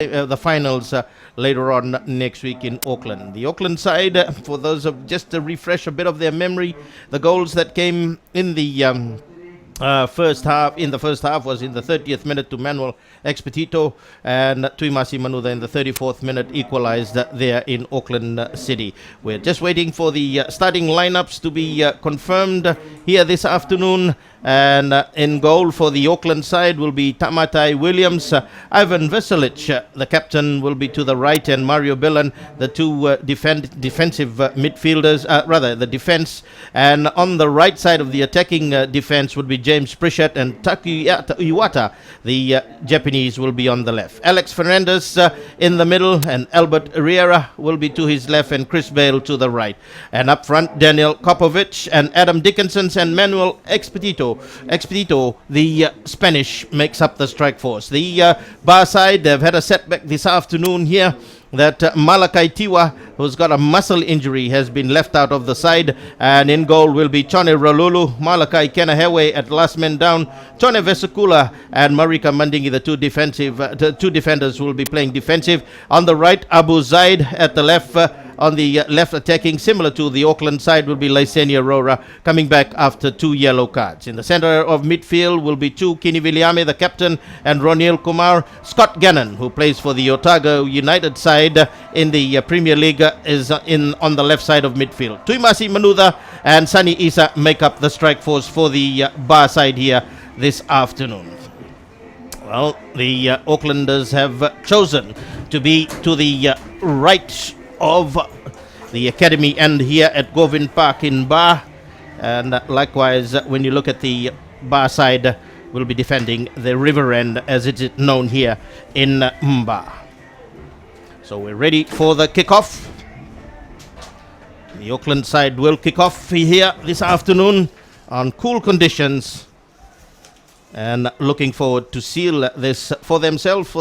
the finals later on next week in Auckland. The Auckland side, for those of just to refresh a bit of their memory, the goals that came in the first half was in the 30th minute to Manuel Expedito, and Tuimasi Manuda in the 34th minute equalized there in Auckland City. We're just waiting for the starting lineups to be confirmed here this afternoon. And in goal for the Auckland side will be Tamatai Williams, Ivan Veselic, the captain, will be to the right, and Mario Billan, the two defensive midfielders, the defense. And on the right side of the attacking defense would be James Pritchett, and Takuya Iwata, the Japanese, will be on the left. Alex Fernandez in the middle, and Albert Riera will be to his left, and Chris Bale to the right. And up front, Daniel Kopovic and Adam Dickinson and Manuel Expedito, the Spanish, makes up the strike force. The bar side, they've had a setback this afternoon here, that Malakai Tiwa, who's got a muscle injury, has been left out of the side. And in goal will be Chone Ralulu, Malakai Kenahewe at last man down, Chone Vesakula and Marika Mandingi, the two defenders will be playing defensive. On the right, Abu Zaid at the left. On the left attacking, similar to the Auckland side, will be Lysenia Rora, coming back after 2 yellow cards. In the center of midfield will be Kini Viliame, the captain, and Ronil Kumar. Scott Gannon, who plays for the Otago United side in the Premier League, is on the left side of midfield. Tuimasi Manuda and Sani Isa make up the strike force for the bar side here this afternoon. Well, the Aucklanders have chosen to be to the right of the academy end here at Govind Park in Bar, and likewise when you look at the bar side, will be defending the river end as it is known here in Mba. So we're ready for the kickoff. The Auckland side will kick off here this afternoon on cool conditions, and looking forward to seal this for themselves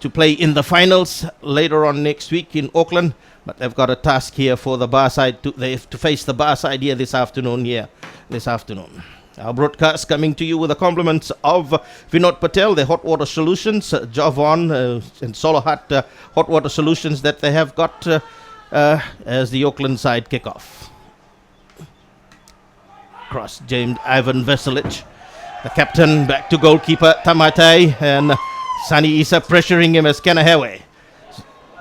to play in the finals later on next week in Auckland. But they've got a task here for the bar side. They have to face the bar side here this afternoon. Our broadcast coming to you with the compliments of Vinod Patel, the Hot Water Solutions, Javon and Solo Hut Hot Water Solutions that they have got as the Auckland side kick off. Cross James Ivan Veselic, the captain, back to goalkeeper Tamatai, and Sani Isa pressuring him as Kenahewe.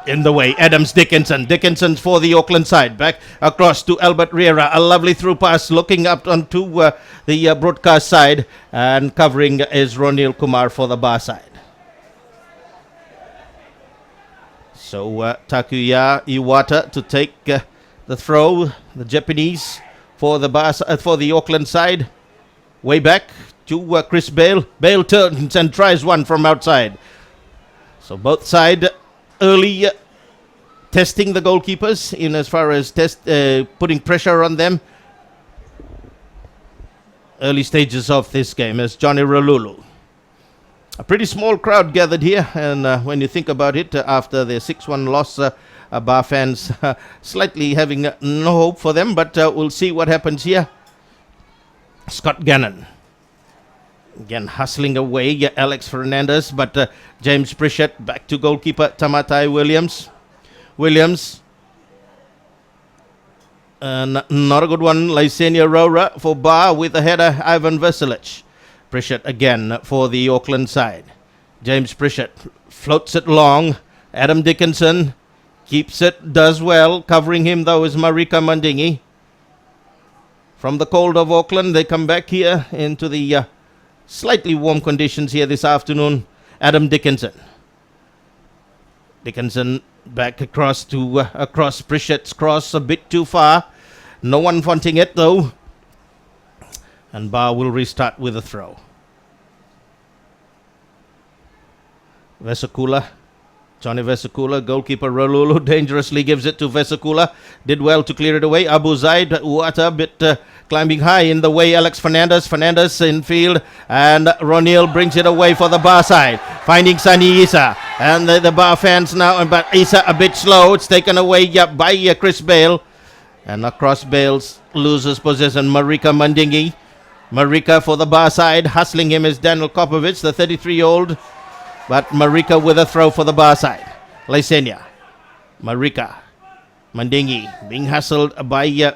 In the way, Adams Dickinson for the Auckland side, back across to Albert Riera, a lovely through pass, looking up onto the broadcast side, and covering is Ronil Kumar for the bar side. So Takuya Iwata to take the throw, the Japanese for the Auckland side, way back to Chris Bale. Bale turns and tries one from outside. So both sides early testing the goalkeepers in as far as putting pressure on them. Early stages of this game as Johnny Ralulu. A pretty small crowd gathered here, and when you think about it, after the 6-1 loss, bar fans slightly having no hope for them, but we'll see what happens here. Scott Gannon. Again, hustling away, Alex Fernandez, but James Pritchett back to goalkeeper Tamatai Williams. Not a good one, Lysenia Rora for Bar with a header, Ivan Veselic. Pritchett again for the Auckland side. James Pritchett floats it long. Adam Dickinson keeps it, does well. Covering him though is Marika Mandingi. From the cold of Auckland, they come back here into the slightly warm conditions here this afternoon. Adam Dickinson back across Pritchett's cross, a bit too far. No one wanting it though. And Bar will restart with a throw. Johnny Vesakula, goalkeeper Ralulu dangerously gives it to Vesakula. Did well to clear it away. Abu Zaid, Uata, bit climbing high in the way. Alex Fernandez in field. And Ronil brings it away for the bar side. Finding Sani Isa. And the bar fans now, but Isa a bit slow. It's taken away by Chris Bale. And across Bales, loses possession. Marika Mandingi. Marika for the bar side. Hustling him is Daniel Kopovic, the 33-year-old. But Marika with a throw for the bar side. Lysenia. Marika. Mandingi being hustled by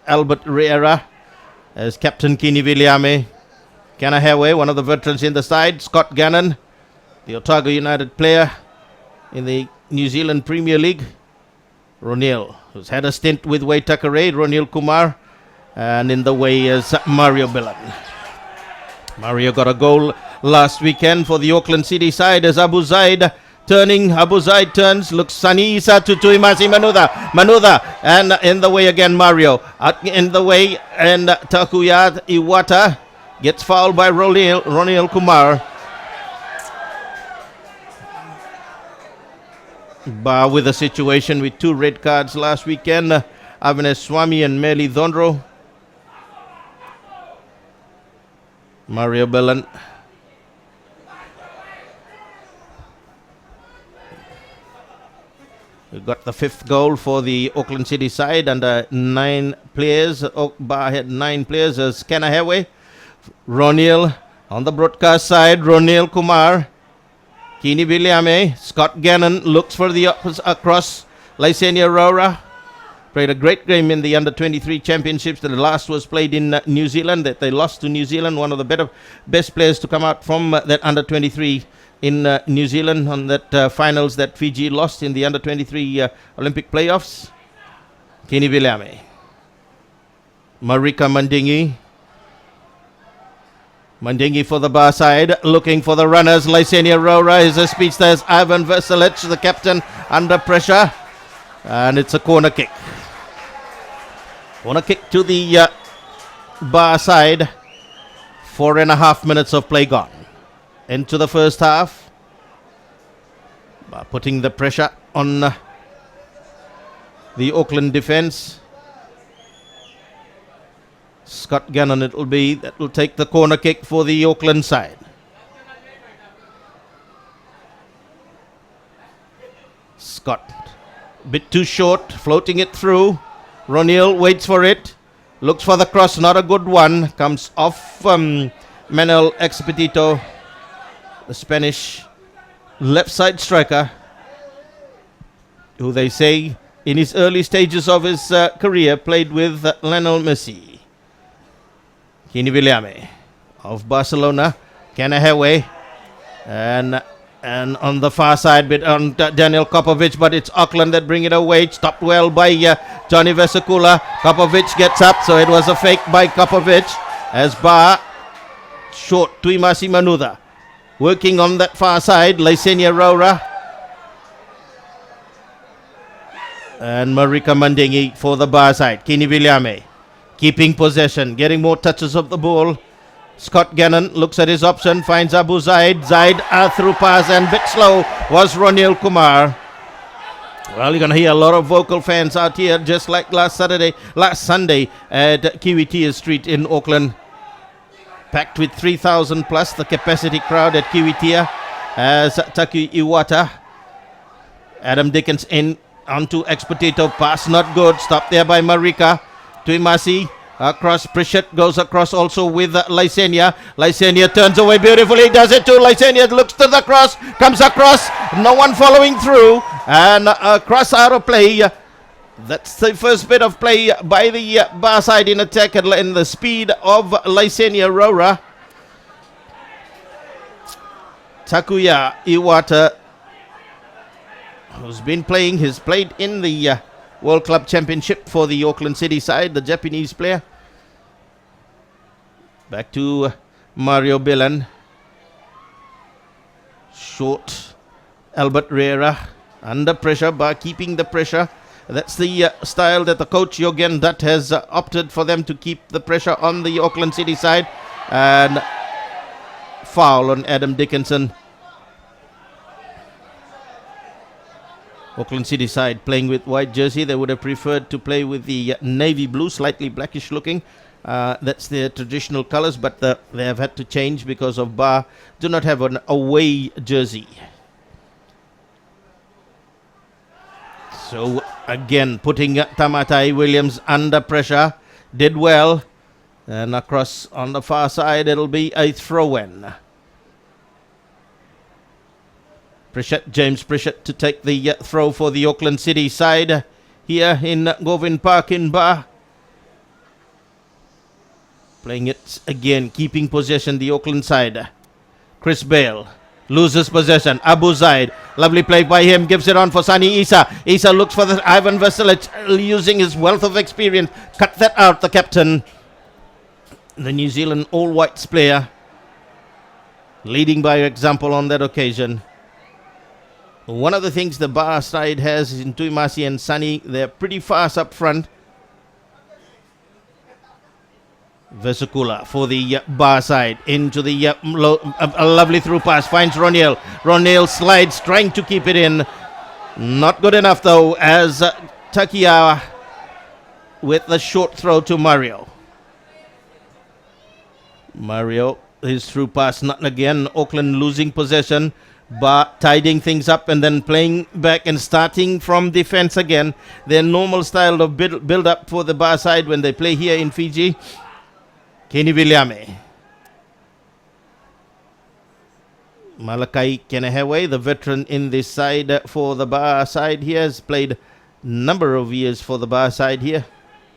Albert Riera as Captain Kini Viliame. Kanahewe, one of the veterans in the side. Scott Gannon, the Otago United player in the New Zealand Premier League. Ronil, who's had a stint with Waitakere. Ronil Kumar. And in the way is Mario Billan. Mario got a goal last weekend for the Auckland City side as Abu Zaid turning. Abu Zaid turns, looks Sanisa to Tuimasi Manudha, and in the way again Mario. In the way, and Takuya Iwata gets fouled by Ronil Kumar. Bar with a situation with 2 red cards last weekend. Avines Swami and Meli Dhondro. Mario Bellan. We got the 5th goal for the Auckland City side under 9 players. Bar had 9 players as Kanahewe. Ronil on the broadcast side. Ronil Kumar. Kini Biliame. Scott Gannon looks for the across. Lysenia Rora. Played a great game in the under-23 championships. The last was played in New Zealand. That they lost to New Zealand. One of the best players to come out from that under-23 in New Zealand on that finals that Fiji lost in the under-23 Olympic playoffs. Kini Viliame. Marika Mandingi. Mandingi for the bar side, looking for the runners. Lysenia Rora is a speech. There's Ivan Veselic, the captain, under pressure. And it's a corner kick. Corner kick to the bar side. 4.5 minutes of play gone. Into the first half. Putting the pressure on the Auckland defence. Scott Gannon it will be that will take the corner kick for the Auckland side. Scott, a bit too short, floating it through. Ronil waits for it, looks for the cross, not a good one. Comes off Manuel Expedito, the Spanish left side striker, who they say in his early stages of his career played with Lionel Messi. Kini Viliame of Barcelona. Kanahewe. And on the far side, bit on Daniel Kopovic, but it's Auckland that bring it away. Stopped well by Johnny Vesicula. Kopovic gets up, so it was a fake by Kopovic. As Bar short, Tuimasi Manudha. Working on that far side, Lysenia Rora. And Marika Mandingi for the bar side. Kini Viliame. Keeping possession, getting more touches of the ball. Scott Gannon looks at his option, finds Abu Zaid. Zaid through pass, and bit slow was Ronil Kumar. Well, you're going to hear a lot of vocal fans out here, just like last Sunday at Kiwitea Street in Auckland. Packed with 3,000 plus, the capacity crowd at Kiwitea. As Taki Iwata. Adam Dickens in onto Expedito. Pass not good, stopped there by Marika. Tuimasi across. Pritchett goes across also with Lysenia. Lysenia turns away beautifully. Does it too. Lysenia looks to the cross. Comes across. No one following through. And cross out of play. That's the first bit of play by the bar side in attack and the speed of Lysenia Rora. Takuya Iwata, who's been playing, has played in the World Club Championship for the Auckland City side, the Japanese player. Back to Mario Billan. Short. Albert Riera under pressure, by keeping the pressure. That's the style that the coach Yogen Dutt has opted for them to keep the pressure on the Auckland City side. And foul on Adam Dickinson. Auckland City side playing with white jersey. They would have preferred to play with the navy blue, slightly blackish looking. That's their traditional colors, but they have had to change because of Bar do not have an away jersey. So again, putting Tamatai Williams under pressure. Did well. And across on the far side, it'll be a throw-in. James Pritchett to take the throw for the Auckland City side here in Govind Park in Ba. Playing it again, keeping possession, the Auckland side. Chris Bale loses possession. Abu Zaid, lovely play by him, gives it on for Sani Isa. Isa looks for the Ivan Veselic, using his wealth of experience. Cut that out, the captain. The New Zealand All Whites player, leading by example on that occasion. One of the things the Ba side has is in Tuimasi and Sani, they're pretty fast up front. Vesicula for the Ba side into the a lovely through pass, finds Ronil. Ronil slides, trying to keep it in. Not good enough though, as Takia with the short throw to Mario. Mario, his through pass, not again. Auckland losing possession, but tidying things up and then playing back and starting from defense again. Their normal style of build up for the Ba side when they play here in Fiji. Kenny Williame. Malakai Kenehewe, the veteran in this side for the Ba side here, has played a number of years for the Ba side here.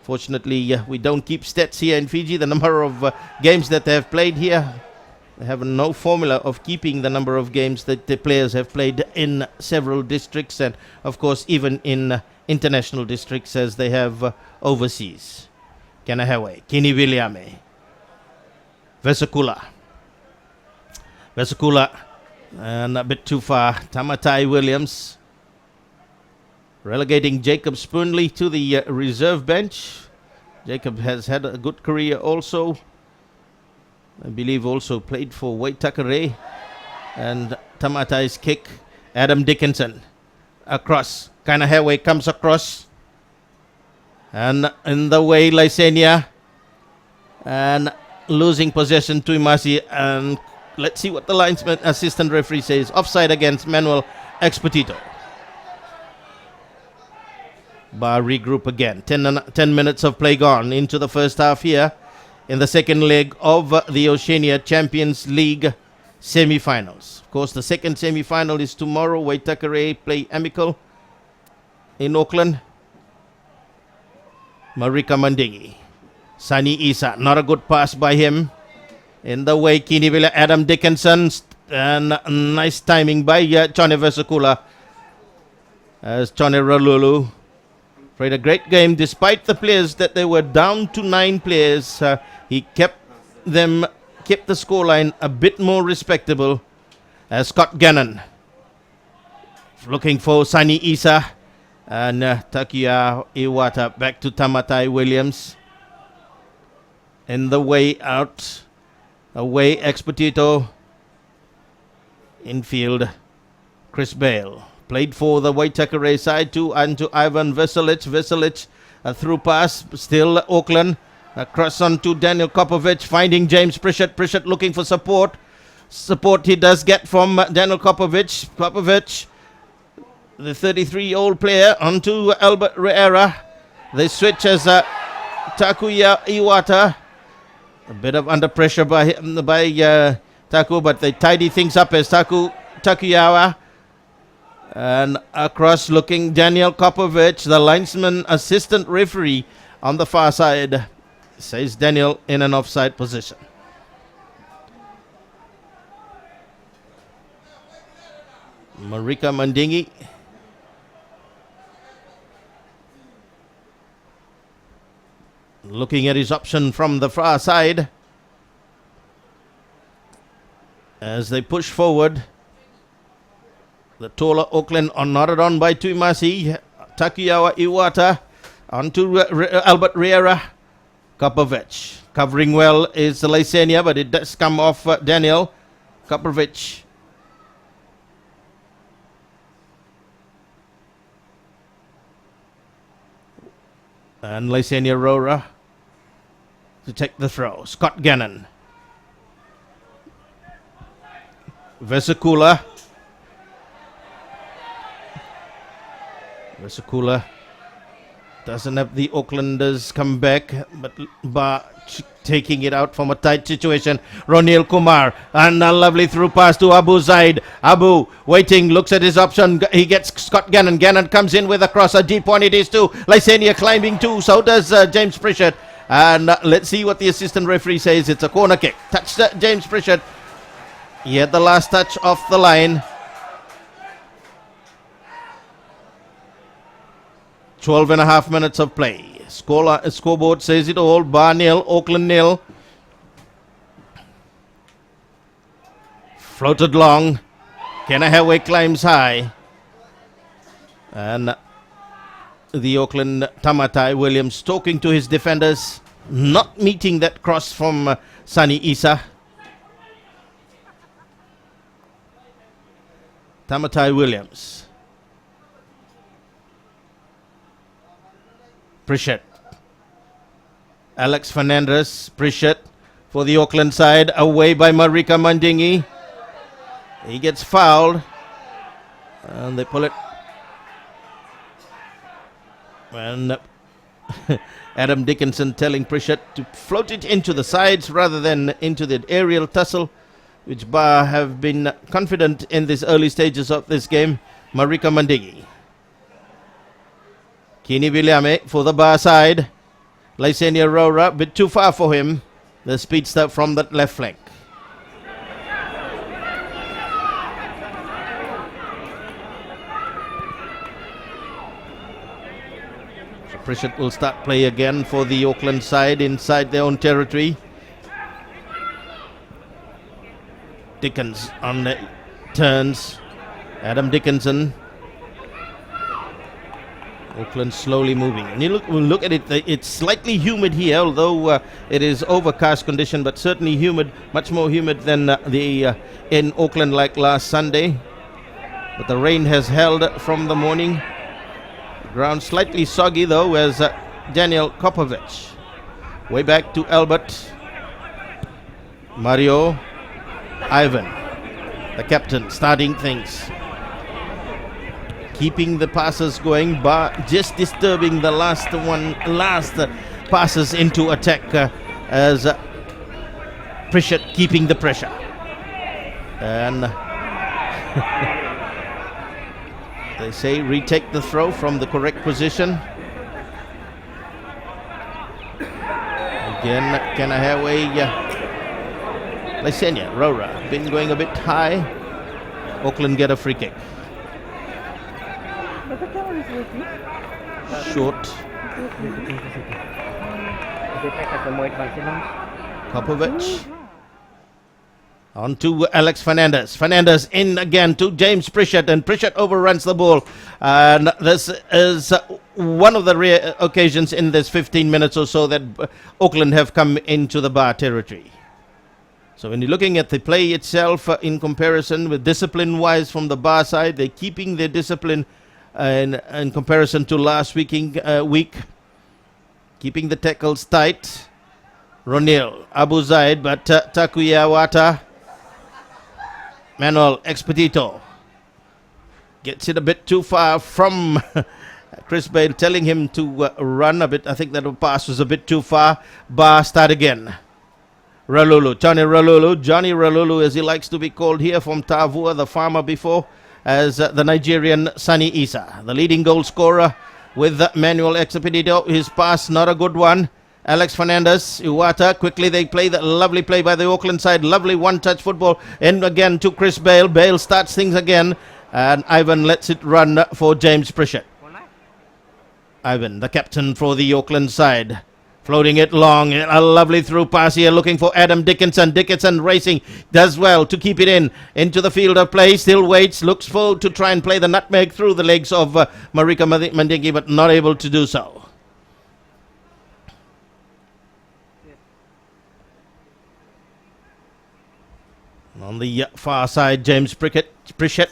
Fortunately, we don't keep stats here in Fiji, the number of games that they have played here. They have no formula of keeping the number of games that the players have played in several districts and, of course, even in international districts as they have overseas. Kenehewe, Kenny Williame. Vesicula, and a bit too far. Tamatai Williams relegating Jacob Spoonley to the reserve bench. Jacob has had a good career also. I believe also played for Waitakere. And Tamatai's kick. Adam Dickinson across. Kainahewe comes across. And in the way, Lysenia. And losing possession to Imasi, and let's see what the linesman assistant referee says. Offside against Manuel Expedito. Ba regroup again. 10 minutes of play gone into the first half here in the second leg of the Oceania Champions League semi-finals. Of course, the second semi-final is tomorrow. Waitakere play Amical in Auckland. Marika Mandingi. Sani Isa, not a good pass by him. In the way, Kinivilla, Adam Dickinson, and nice timing by Chone Vesicula. As Chone Ralulu played a great game despite the players that they were down to 9 players. He kept the scoreline a bit more respectable. Scott Gannon looking for Sani Isa, and Takia Iwata back to Tamatai Williams. In the way out, away Expedito, infield, Chris Bale. Played for the Waitakere side and to Ivan Veselic. Veselic, a through pass, still Auckland. Across on to Daniel Kopovic, finding James Pritchett. Pritchett looking for support. Support he does get from Daniel Kopovic. Kopovic, the 33-year-old player, onto Albert Riera. They switch as Takuya Iwata. A bit of under pressure by Taku, but they tidy things up as Takuyawa. And across looking Daniel Kopovic, the linesman assistant referee on the far side, says Daniel in an offside position. Marika Mandingi. Looking at his option from the far side as they push forward. The taller Auckland are knotted on by Tuimasi. Takuyawa Iwata onto Albert Riera. Kopovic covering well is Lysenia, but it does come off Daniel Kopovic. And Lysenia Rora to take the throw. Scott Gannon. Vesicula. Doesn't have the Aucklanders come back, but Bar taking it out from a tight situation. Ronil Kumar, and a lovely through pass to Abu Zaid. Abu waiting, looks at his option. He gets Scott Gannon. Gannon comes in with a cross. A deep one it is too. Lysania climbing too. So does James Pritchard. And let's see what the assistant referee says. It's a corner kick. Touched James Pritchard. He had the last touch off the line. 12 and a half minutes of play. Scoreboard says it all. Bar nil, Auckland nil. Floated long. Kenahaway climbs high. And the Auckland Tamatai Williams talking to his defenders. Not meeting that cross from Sani Isa. Tamatai Williams. Pritchard. Alex Fernandez, Pritchard for the Auckland side, away by Marika Mandingi. He gets fouled and they pull it. And Adam Dickinson telling Pritchard to float it into the sides rather than into the aerial tussle, which Bar have been confident in these early stages of this game. Marika Mandingi. Kini Williame for the Bar side. Lysenia Rora, a bit too far for him. The speedster from that left flank. So Pritchard will start play again for the Auckland side inside their own territory. Dickens on the turns. Adam Dickinson. Auckland slowly moving. And you look at it, it's slightly humid here, although it is overcast condition, but certainly humid, much more humid than in Auckland like last Sunday. But the rain has held from the morning. Ground slightly soggy though, as Daniel Kopovic. Way back to Albert. Mario. Ivan, the captain, starting things. Keeping the passes going, but just disturbing the last passes into attack as Pritchard keeping the pressure. And they say retake the throw from the correct position. Again, Kenahaway, Lysenia, Rora, been going a bit high. Auckland get a free kick. Short. Popovic. On to Alex Fernandez. Fernandez in again to James Pritchard, and Pritchard overruns the ball. And this is one of the rare occasions in this 15 minutes or so that Auckland have come into the Bar territory. So when you're looking at the play itself in comparison with discipline-wise from the Bar side, they're keeping their discipline in comparison to last week, keeping the tackles tight. Ronil, Abu Zaid, but Takuya Wata, Manuel Expedito gets it a bit too far from Chris Bale, telling him to run a bit. I think that pass was a bit too far. Bar start again. Ralulu, Johnny Ralulu as he likes to be called here, from Tavua, the farmer before, as the Nigerian Sani Isa, the leading goal scorer with Manuel Expedito. His pass, not a good one. Alex Fernandez, Iwata, quickly they play the lovely play by the Auckland side. Lovely one-touch football. And again to Chris Bale. Bale starts things again. And Ivan lets it run for James Pritchard. Ivan, the captain for the Auckland side. Floating it long, a lovely through pass here, looking for Adam Dickinson. Dickinson racing, does well to keep it into the field of play. Still waits, looks for to try and play the nutmeg through the legs of Marika Mandingi, but not able to do so. On the far side, James Pritchard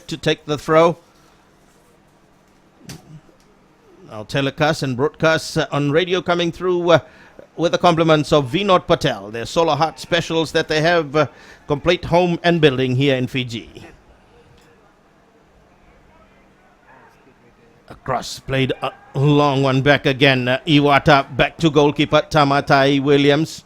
to take the throw. Our telecast and broadcasts on radio coming through with the compliments of Vinod Patel, their Solar Heart specials that they have complete home and building here in Fiji. Cross played a long one back again. Iwata back to goalkeeper Tamatai Williams.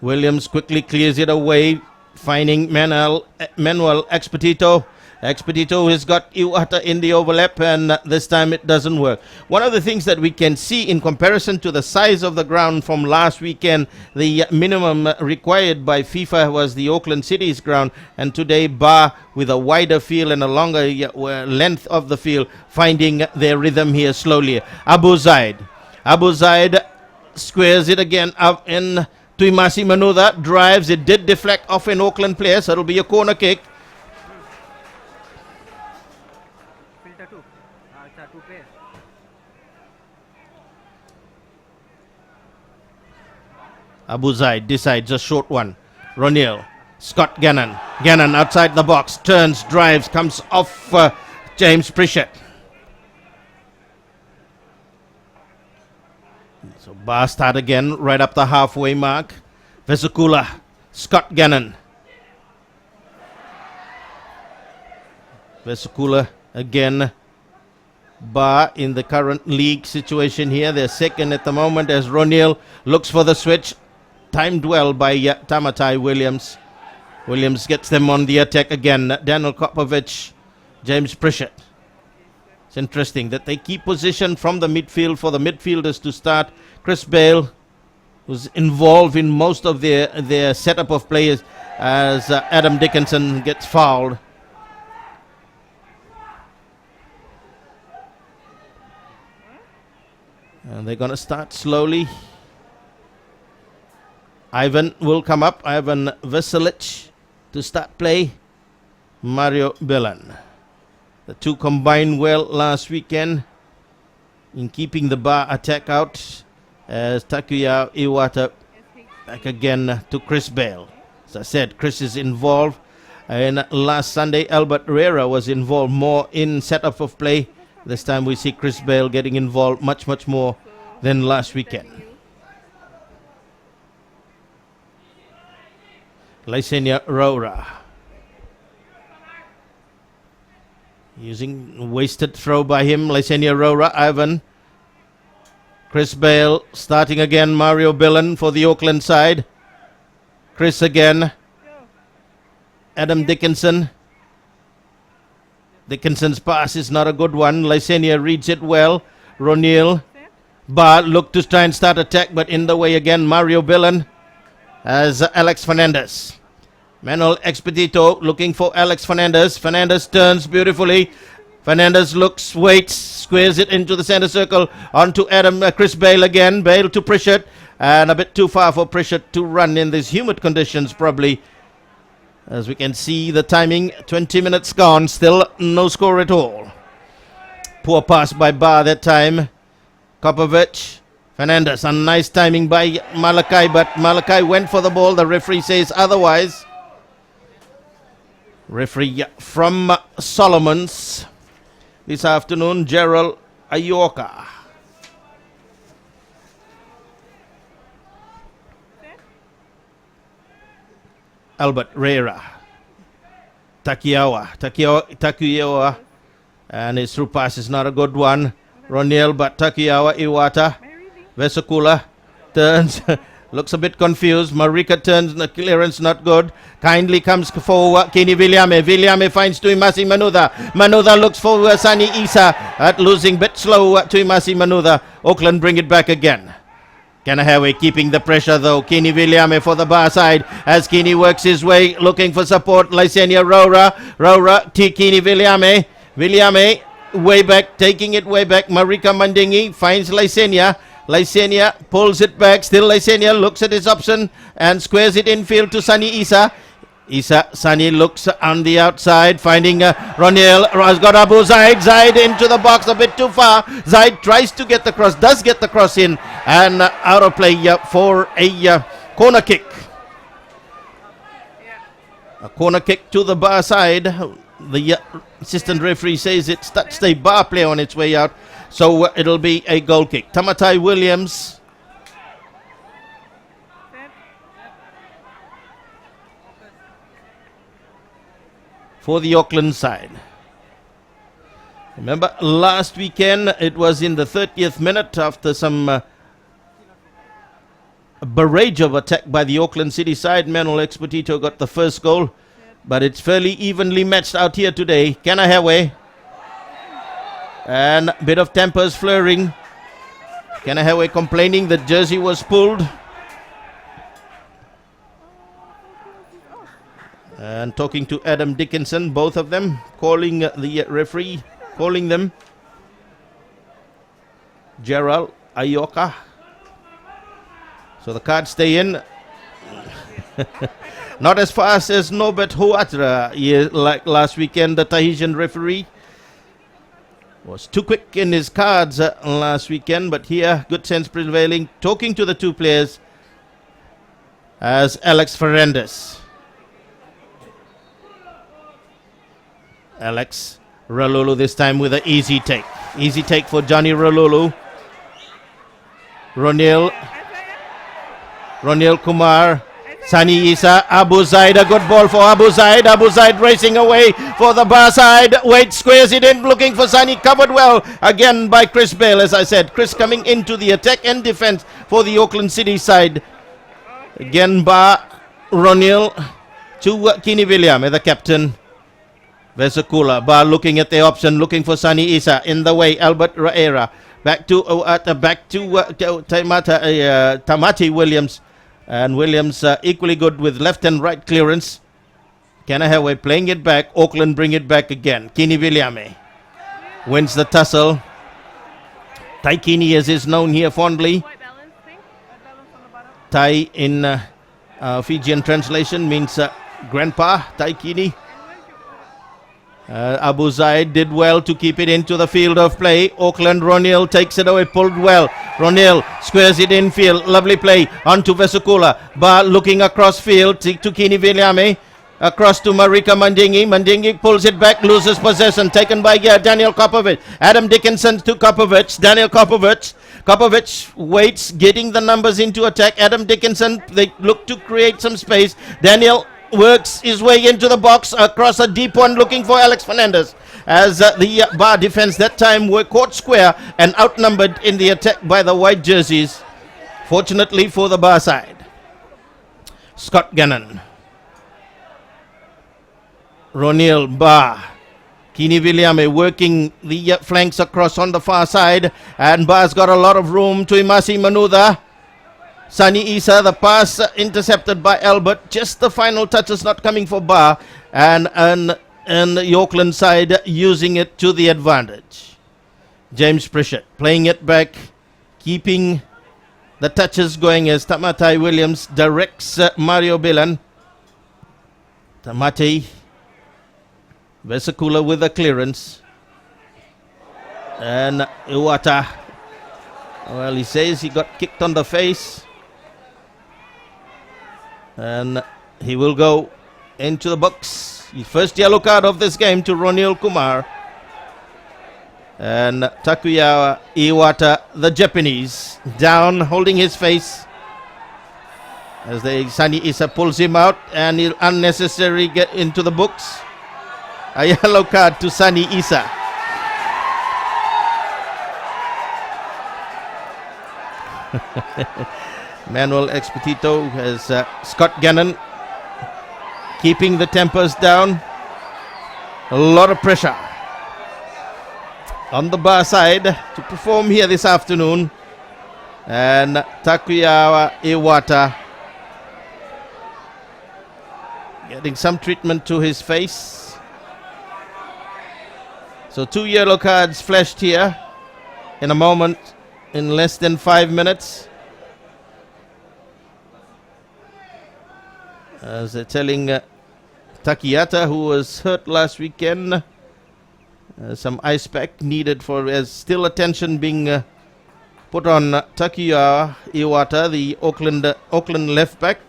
Williams quickly clears it away, finding Manuel Expedito. Expedito has got Iwata in the overlap, and this time it doesn't work. One of the things that we can see in comparison to the size of the ground from last weekend, the minimum required by FIFA was the Auckland City's ground, and today Bar, with a wider field and a longer length of the field, finding their rhythm here slowly. Abu Zaid squares it again up in Tuimasi Manuda, drives, it did deflect off an Auckland player, so it'll be a corner kick. Abu Zaid decides a short one. Ronil, Scott Gannon. Gannon outside the box, turns, drives, comes off James Pritchett. So Bar start again, right up the halfway mark. Vesicula, Scott Gannon. Vesicula again. Bar in the current league situation here. They're second at the moment as Ronil looks for the switch. Timed well by Tamatai Williams. Williams gets them on the attack again. Daniel Kopovich, James Pritchett. It's interesting that they keep position from the midfield for the midfielders to start. Chris Bale was involved in most of their setup of players as Adam Dickinson gets fouled. And they're going to start slowly. Ivan will come up. Ivan Veselic to start play. Mario Bilan. The two combined well last weekend in keeping the Bar attack out as Takuya Iwata back again to Chris Bale. As I said, Chris is involved. And last Sunday, Albert Herrera was involved more in setup of play. This time we see Chris Bale getting involved much more than last weekend. Lysenia Rora. Using wasted throw by him. Lysenia Rora, Ivan. Chris Bale starting again. Mario Billen for the Auckland side. Chris again. Adam Dickinson. Dickinson's pass is not a good one. Lysenia reads it well. Ronil. Bar look to try and start attack, but in the way again. Mario Billen as Alex Fernandez. Manuel Expedito looking for Alex Fernandez. Fernandez turns beautifully. Fernandez looks, waits, squares it into the center circle. Onto Chris Bale again. Bale to Pritchett. And a bit too far for Pritchett to run in these humid conditions probably. As we can see the timing, 20 minutes gone. Still no score at all. Poor pass by Bar that time. Kopovich. Fernandez, a nice timing by Malakai, but Malakai went for the ball. The referee says otherwise. Referee from Solomons this afternoon, Gerald Ayoka. Albert Rera. Takuyawa. And his through pass is not a good one. Ronil, but Takuyawa Iwata. Vesicula turns, looks a bit confused. Marika turns, the clearance not good. Kindly comes for Kenny Viliame. Viliame finds Tuimasi Manuda. Manuda looks for Sani Isa at losing bit slow. Tuimasi Manuda. Auckland bring it back again. Kanahawe keeping the pressure though. Kenny Viliame for the Bar side as Kenny works his way looking for support. Lysenia Rora T. Kenny Viliame. Viliame way back, taking it way back. Marika Mandingi finds Lysenia. Lysenia pulls it back. Still Lysenia looks at his option and squares it infield to Sani Isa. Sani looks on the outside, finding Ronil. Has got Abu Zaid. Zaid into the box a bit too far. Zaid tries to get the cross, does get the cross in, and out of play for a corner kick. A corner kick to the Bar side. The assistant referee says it's touched the Bar player on its way out. So it'll be a goal kick. Tamatai Williams. For the Auckland side. Remember, last weekend it was in the 30th minute after some barrage of attack by the Auckland City side. Manuel Expedito got the first goal, but it's fairly evenly matched out here today. Kenna Hathaway, and a bit of tempers flaring. Kenna Hathaway complaining that jersey was pulled. And talking to Adam Dickinson, both of them, calling the referee, calling them Gerald Ayoka. So the cards stay in. Not as fast as Norbert Huatra, like last weekend. The Tahitian referee was too quick in his cards last weekend, but here good sense prevailing. Talking to the two players as Alex Fernandez. Alex Ralulu this time with an easy take. Easy take for Johnny Ralulu. Ronil Kumar. Sani Isa. Abu Zaid. A good ball for Abu Zaid. Abu Zaid racing away for the bar side. Wade squares it in, looking for Sani. Covered well again by Chris Bale, as I said. Chris coming into the attack and defense for the Auckland City side. Again, Bar Ronil to Kini William, the captain. Vesicula, Bar looking at the option, looking for Sani Isa in the way. Albert Raera back to Tamati Williams, and Williams equally good with left and right clearance. Kenna Hathaway playing it back. Auckland bring it back again. Kini Williame wins the tussle. Taikini, as is known here fondly. Tai in Fijian translation means grandpa. Taikini. Abu Zaid did well to keep it into the field of play. Auckland, Ronil takes it away, pulled well. Ronil squares it in field. Lovely play onto Vesicula. Bar looking across field to Kini Williame. Across to Marika Mandingi. Mandingi pulls it back, loses possession. Taken by Daniel Kopovic. Adam Dickinson to Kopovic. Daniel Kopovic. Kopovic waits, getting the numbers into attack. Adam Dickinson, they look to create some space. Daniel works his way into the box across a deep one, looking for Alex Fernandez, as the Bar defense that time were caught square and outnumbered in the attack by the white jerseys. Fortunately for the Bar side. Scott Gannon, Ronil, Bar, Kini Williame working the flanks across on the far side, and Bar's got a lot of room to Imasi Manuda. Sani Isa, the pass intercepted by Albert. Just the final touches not coming for Bar, and the Auckland side using it to the advantage. James Pritchett playing it back, keeping the touches going as Tamatai Williams directs Mario Bilan. Tamati Vesicula with a clearance, and Iwata, well, he says he got kicked on the face. And he will go into the box. The first yellow card of this game to Ronil Kumar. And Takuya Iwata, the Japanese, down holding his face as Sani Isa pulls him out, and he'll unnecessarily get into the books. A yellow card to Sani Isa. Manuel Expedito has Scott Gannon keeping the tempers down. A lot of pressure on the Bar side to perform here this afternoon. And Takuya Iwata getting some treatment to his face. So 2 yellow cards flashed here in a moment, in less than 5 minutes. As they're telling Takiyata, who was hurt last weekend, some ice pack needed for, as still attention being put on Takuya Iwata, the Auckland left back,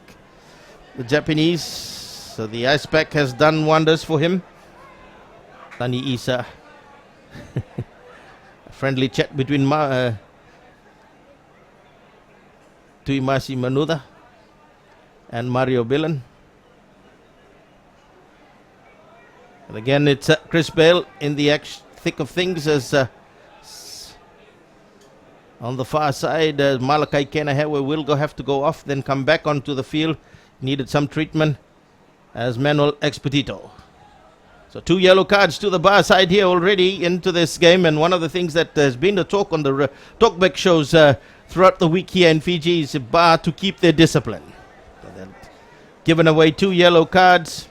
the Japanese. So the ice pack has done wonders for him. Sani Isa. A friendly chat between Tuimasi Manuda and Mario Bilan. And again, it's Chris Bale in the thick of things as on the far side, Malakai Kenahewe will have to go off, then come back onto the field. Needed some treatment as Manuel Expedito. So 2 yellow cards to the bar side here already into this game, and one of the things that has been the talk on the talkback shows throughout the week here in Fiji is a bar to keep their discipline. So they've given away 2 yellow cards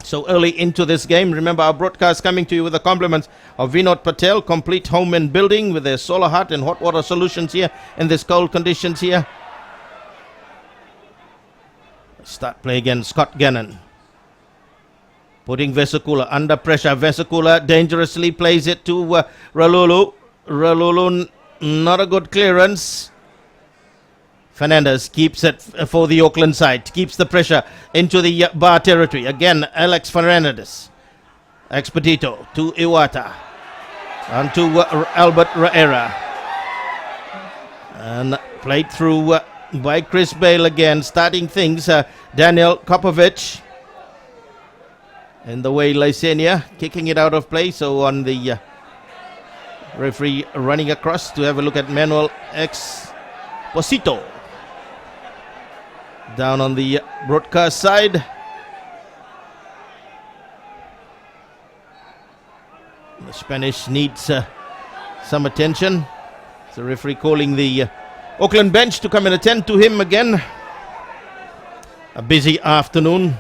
so early into this game. Remember, our broadcast coming to you with the compliments of Vinod Patel, Complete Home and Building, with their solar hut and hot water solutions here in this cold conditions here. Start play again, Scott Gannon. Putting Vesicula under pressure. Vesicula dangerously plays it to Ralulu. Ralulu, not a good clearance. Fernandez keeps it for the Auckland side. Keeps the pressure into the bar territory. Again, Alex Fernandez. Expedito to Iwata. And to Albert Raera. And played through by Chris Bale again. Starting things, Daniel Kopovic. In the way, Lysenia kicking it out of play. So on the referee running across to have a look at Manuel Exposito. Down on the broadcast side. The Spanish needs some attention. The referee calling the Auckland bench to come and attend to him again. A busy afternoon.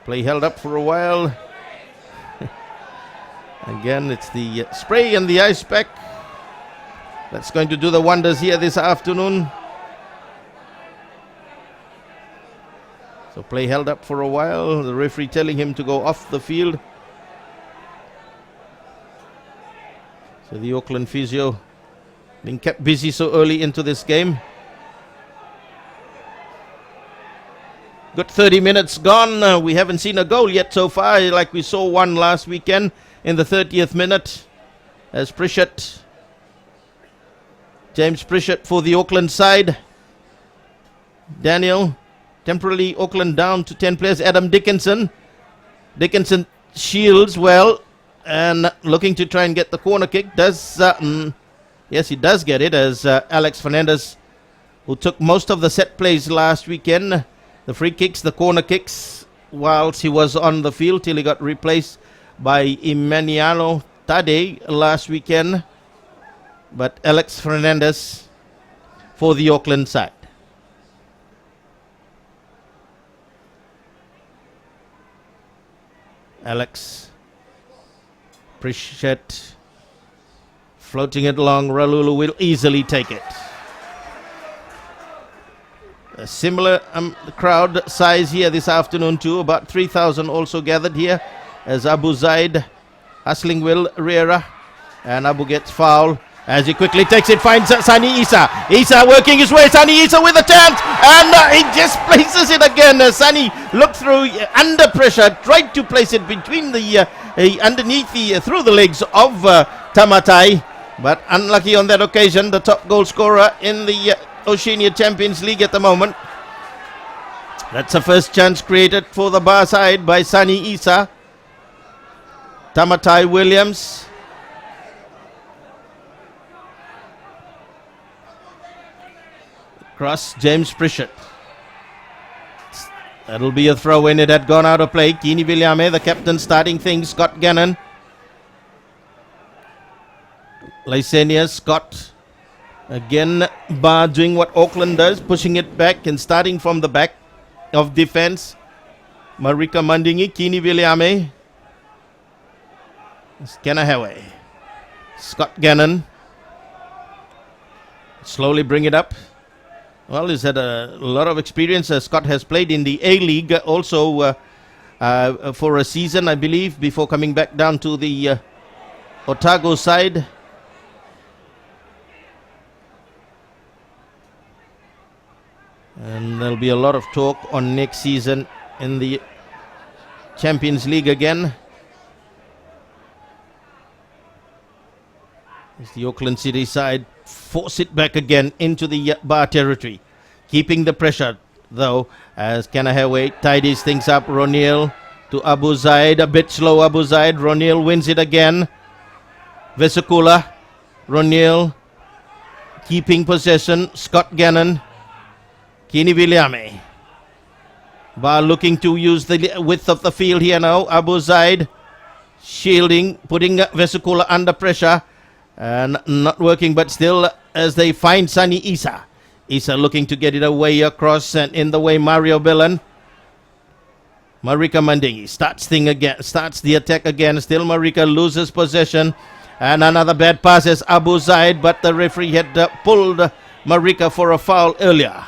Play held up for a while. Again, it's the spray and the ice pack that's going to do the wonders here this afternoon. So play held up for a while. The referee telling him to go off the field. So the Auckland physio being kept busy so early into this game. Good 30 minutes gone. We haven't seen a goal yet so far, like we saw one last weekend in the 30th minute. As Pritchett, James Pritchett for the Auckland side. Daniel, temporarily Auckland down to 10 players. Adam Dickinson. Dickinson shields well and looking to try and get the corner kick. Yes, he does get it, as Alex Fernandez, who took most of the set plays last weekend. The free kicks, the corner kicks, whilst he was on the field till he got replaced by Emmanuel Tade last weekend. But Alex Fernandez for the Auckland side. Alex Pritchett floating it along. Ralulu will easily take it. A similar crowd size here this afternoon too. About 3,000 also gathered here as Abu Zaid hustling Will Riera. And Abu gets foul as he quickly takes it, finds Sani Isa. Isa working his way. Sani Isa with a chance. And he just places it again. Sani looked through under pressure. Tried to place it between the underneath the through the legs of Tamatai. But unlucky on that occasion. The top goal scorer in the Oceania Champions League at the moment. That's the first chance created for the bar side by Sani Isa. Tamatai Williams. Cross, James Pritchett. That'll be a throw in. It had gone out of play. Kini Viliame, the captain, starting things. Scott Gannon. Lysenia, Scott. Again, Bar doing what Auckland does, pushing it back and starting from the back of defense. Marika Mandingi, Kini Viliame. Kenahewe. Scott Gannon. Slowly bring it up. Well, he's had a lot of experience. Scott has played in the A-League also for a season, I believe, before coming back down to the Otago side. And there'll be a lot of talk on next season in the Champions League again. As the Auckland City side force it back again into the bar territory. Keeping the pressure. though, as Kanaheway tidies things up. Ronil to Abu Zaid, a bit slow Abu Zaid. Ronil wins it again. Vesicula, Ronil keeping possession. Scott Gannon, Kini Viliame. Ba looking to use the width of the field here now. Abu Zaid shielding, putting Vesicula under pressure, and not working, but still as they find Sunny Isa. Isa looking to get it away across, and in the way Mario Billen. Marika Mandingi starts the attack again. Still Marika loses possession, and another bad pass is Abu Zaid, but the referee had pulled Marika for a foul earlier.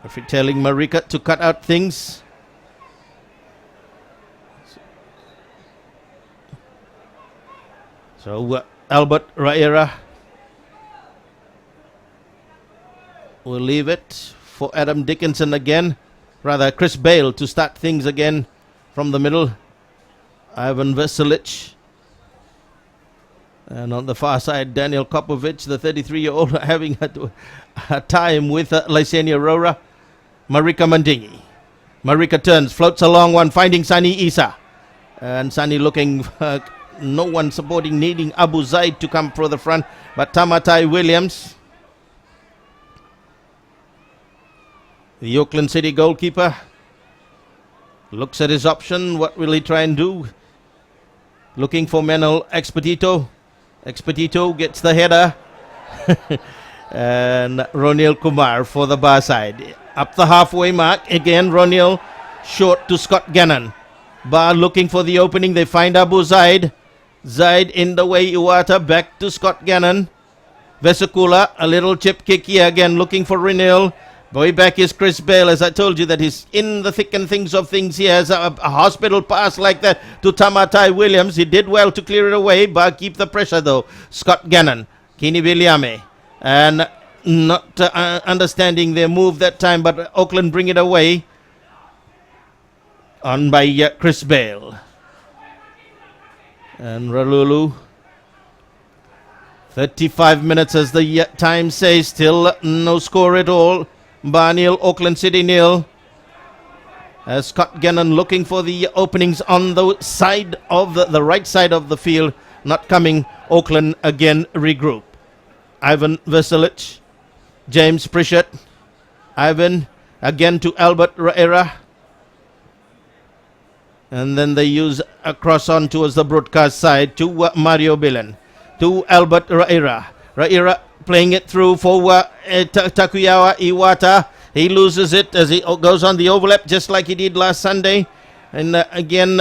Referee telling Marika to cut out things. So Albert Raera will leave it for Adam Dickinson again. Rather, Chris Bale to start things again from the middle. Ivan Veselic. And on the far side, Daniel Kopovic, the 33-year-old, having a time with Lysenia Rora. Marika Mandingi. Marika turns, floats a long one, finding Sunny Isa. And Sunny looking, no one supporting, needing Abu Zaid to come for the front. But Tamatai Williams, the Auckland City goalkeeper, looks at his option. What will he try and do? Looking for Menel Expedito. Expedito gets the header. And Ronil Kumar for the bar side. Up the halfway mark. Again, Ronil short to Scott Gannon. Bar looking for the opening. They find Abu Zaid. Zaid in the way. Iwata back to Scott Gannon. Vesicula, a little chip kick here again, looking for Ronil. Way back is Chris Bale, as I told you, that he's in the thick and things of things. He has a hospital pass like that to Tamatai Williams. He did well to clear it away, but keep the pressure though. Scott Gannon, Kini Viliame, and not understanding their move that time, but Auckland bring it away. On by Chris Bale. And Ralulu. 35 minutes as the time says, still no score at all. Bar nil, Auckland City nil. As Scott Gannon looking for the openings on the side of the right side of the field. Not coming. Auckland again regroup. Ivan Veselic. James Pritchett. Ivan again to Albert Raera. And then they use a cross on towards the broadcast side to Mario Billen. To Albert Raera. Raera playing it through for Takuyawa Iwata. He loses it as he goes on the overlap just like he did last Sunday. And again,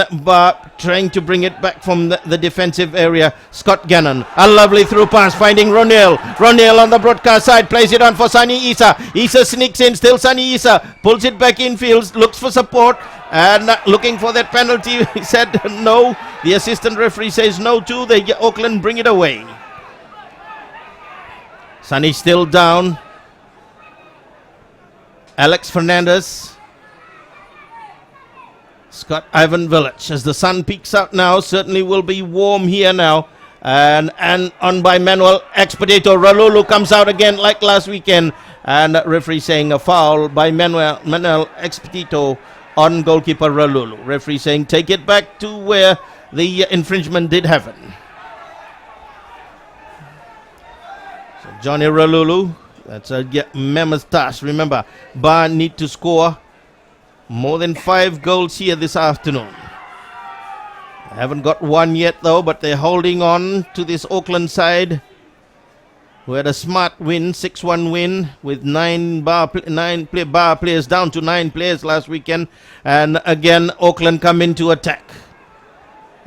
trying to bring it back from the defensive area. Scott Gannon, a lovely through pass, finding Ronil. Ronil on the broadcast side, plays it on for Sunny Isa. Isa sneaks in, still Sunny Isa. Pulls it back in field, looks for support. And looking for that penalty. He said no. The assistant referee says no too. The Auckland bring it away. Sunny still down. Alex Fernandez. Scott Ivan Village. As the sun peeks out now, certainly will be warm here now. And on by Manuel Expedito. Ralulu comes out again like last weekend. And referee saying a foul by Manuel Expedito on goalkeeper Ralulu. Referee saying take it back to where the infringement did happen. So Johnny Ralulu, that's a mammoth task. Remember, Bar need to score more than 5 goals here this afternoon. Haven't got one yet though, but they're holding on to this Auckland side who had a smart win, 6-1 win with 9 bar players down to 9 players last weekend. And again, Auckland come into attack.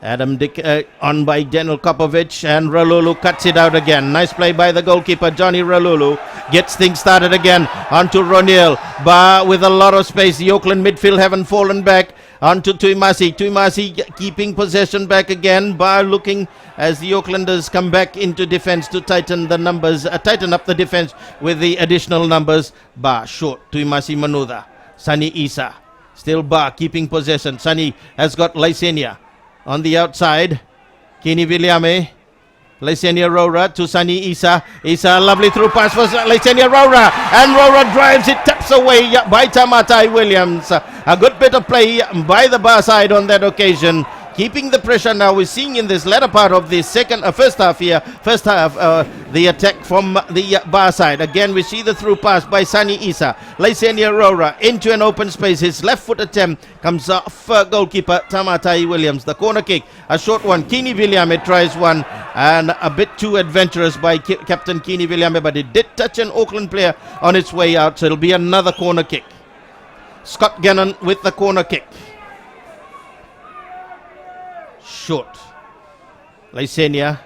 Adam Dick on by Daniel Kopovic, and Ralulu cuts it out again. Nice play by the goalkeeper, Johnny Ralulu. Gets things started again. Onto Ronil. Bar with a lot of space. The Auckland midfield haven't fallen back. Onto Tuimasi. Tuimasi keeping possession back again. Bar looking as the Aucklanders come back into defense to tighten the numbers, tighten up the defense with the additional numbers. Bar short. Tuimasi Manuda. Sunny Isa. Still Bar keeping possession. Sunny has got Lysenia on the outside. Kini Viliame. Lysenia Rora to Sunny Isa. Isa, lovely through pass for Lysenia Rora. And Rora drives it, taps away by Tamatai Williams. A good bit of play by the bar side on that occasion. Keeping the pressure now. We're seeing in this latter part of the first half here. First half, the attack from the bar side. Again, we see the through pass by Sunny Isa. Lysenia Rora into an open space. His left foot attempt comes off goalkeeper Tamatai Williams. The corner kick, a short one. Kini Viliame tries one, and a bit too adventurous by Captain Kini Viliame, but it did touch an Auckland player on its way out, so it'll be another corner kick. Scott Gannon with the corner kick. Short. Lysenia.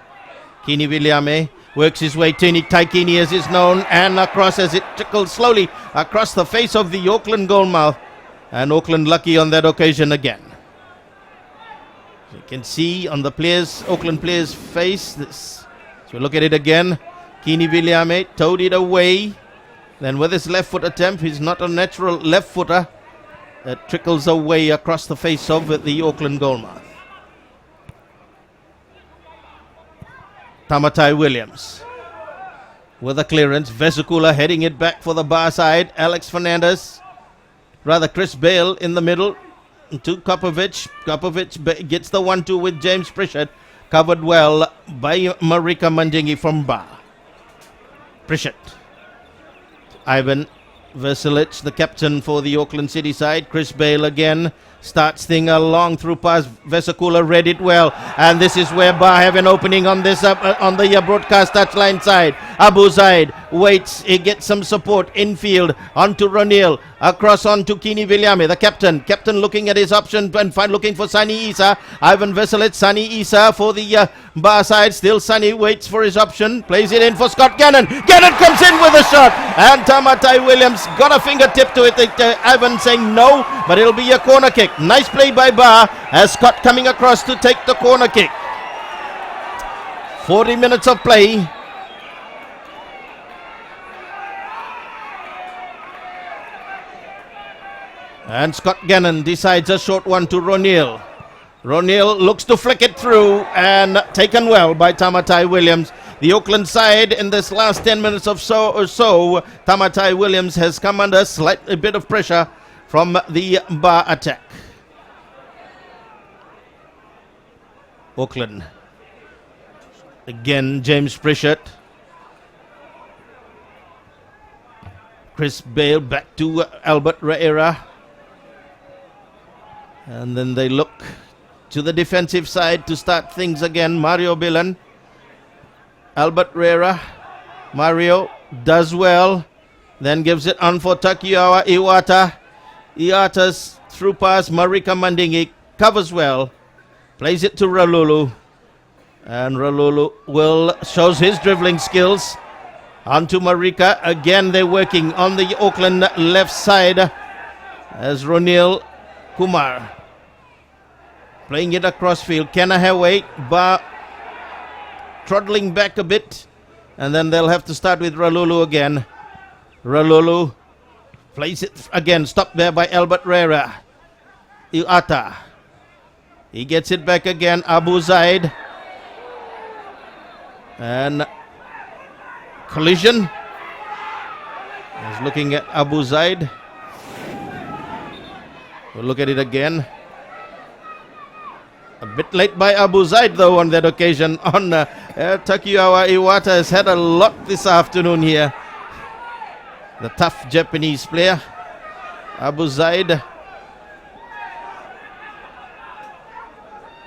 Kini Viliame works his way. Tini Taikini as is known, and across as it trickles slowly across the face of the Auckland goalmouth. And Auckland lucky on that occasion again. You can see on the Auckland player's face this. So look at it again. Kini Viliame towed it away. Then with his left foot attempt, he's not a natural left footer. That trickles away across the face of the Auckland goalmouth. Tamatai Williams with a clearance. Vesicula heading it back for the bar side. Alex Fernandez, Chris Bale in the middle to Kopovic. Kopovic gets the 1-2 with James Pritchard, covered well by Marika Manjingi from bar. Pritchard, Ivan Vesilic, the captain for the Auckland City side. Chris Bale again starts thing along through pass. Vesicula read it well, and this is where Bar have an opening on this on the broadcast touchline side. Abu Zaid waits, he gets some support infield onto Ronil, across onto Kini Viliame, the captain looking at his option and looking for Sunny Isa. Ivan Veselic, Sunny Isa for the Bar side. Still Sunny waits for his option, plays it in for Scott Gannon. Gannon comes in with a shot, and Tamatai Williams got a fingertip to it. Ivan saying no, but it'll be a corner kick. Nice play by Bar as Scott coming across to take the corner kick. 40 minutes of play. And Scott Gannon decides a short one to Ronil. Ronil looks to flick it through, and taken well by Tamatai Williams. The Auckland side in this last 10 minutes of so, Tamatai Williams has come under a bit of pressure from the Bar attack. Auckland. Again, James Pritchard. Chris Bale back to Albert Reira. And then they look to the defensive side to start things again. Mario Bilan. Albert Reira. Mario does well. Then gives it on for Takiawa Iwata. Iwata's through pass. Marika Mandingi covers well. Plays it to Ralulu. And Ralulu shows his dribbling skills. On to Marika. Again, they're working on the Auckland left side as Ronil Kumar. Playing it across field. Kenahaway, Bar trundling back a bit. And then they'll have to start with Ralulu again. Ralulu plays it again. Stopped there by Albert Rera. Iwata. He gets it back again. Abu Zaid. And collision. He's looking at Abu Zaid. We'll look at it again. A bit late by Abu Zaid though on that occasion. On Takiawa Iwata has had a lot this afternoon here. The tough Japanese player. Abu Zaid.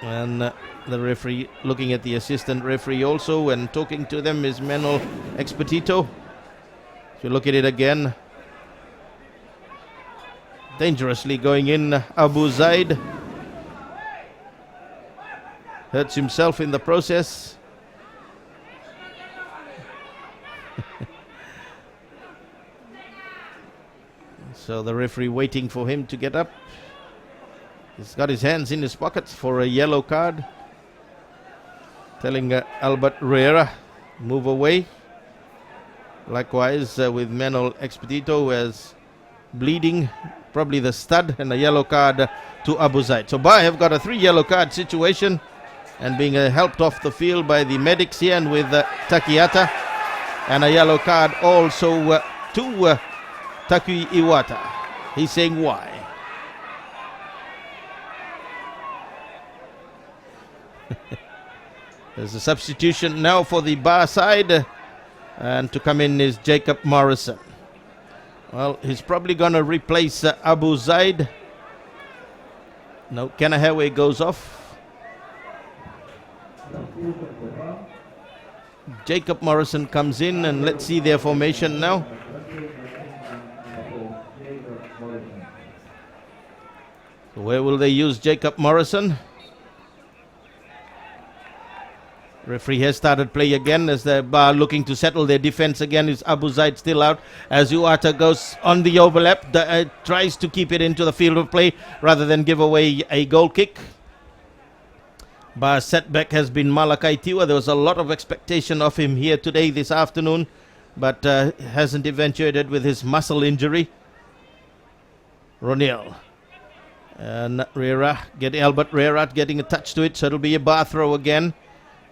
And the referee looking at the assistant referee also and talking to them is Manuel Expedito. If you look at it again. Dangerously going in Abu Zaid. Hurts himself in the process. So the referee waiting for him to get up. He's got his hands in his pockets for a yellow card. Telling Albert Riera, move away. Likewise with Manuel Expedito as bleeding, probably the stud, and a yellow card to Abu Zaid. So Bar have got a 3 yellow card situation. and being helped off the field by the medics here and with Takiata. And a yellow card also to Taki Iwata. He's saying why. There's a substitution now for the bar side, and to come in is Jacob Morrison. Well, he's probably going to replace Abu Zaid. No, Kanahawe goes off. Jacob Morrison comes in, and let's see their formation now. So where will they use Jacob Morrison? Referee has started play again as the bar looking to settle their defense again. Is Abu Zaid still out as Uata goes on the overlap, tries to keep it into the field of play rather than give away a goal kick. Bar setback has been Malakai Tiwa. There was a lot of expectation of him here today, this afternoon, but hasn't eventuated with his muscle injury. Ronil and Albert Rerat getting a touch to it, so it'll be a bar throw again.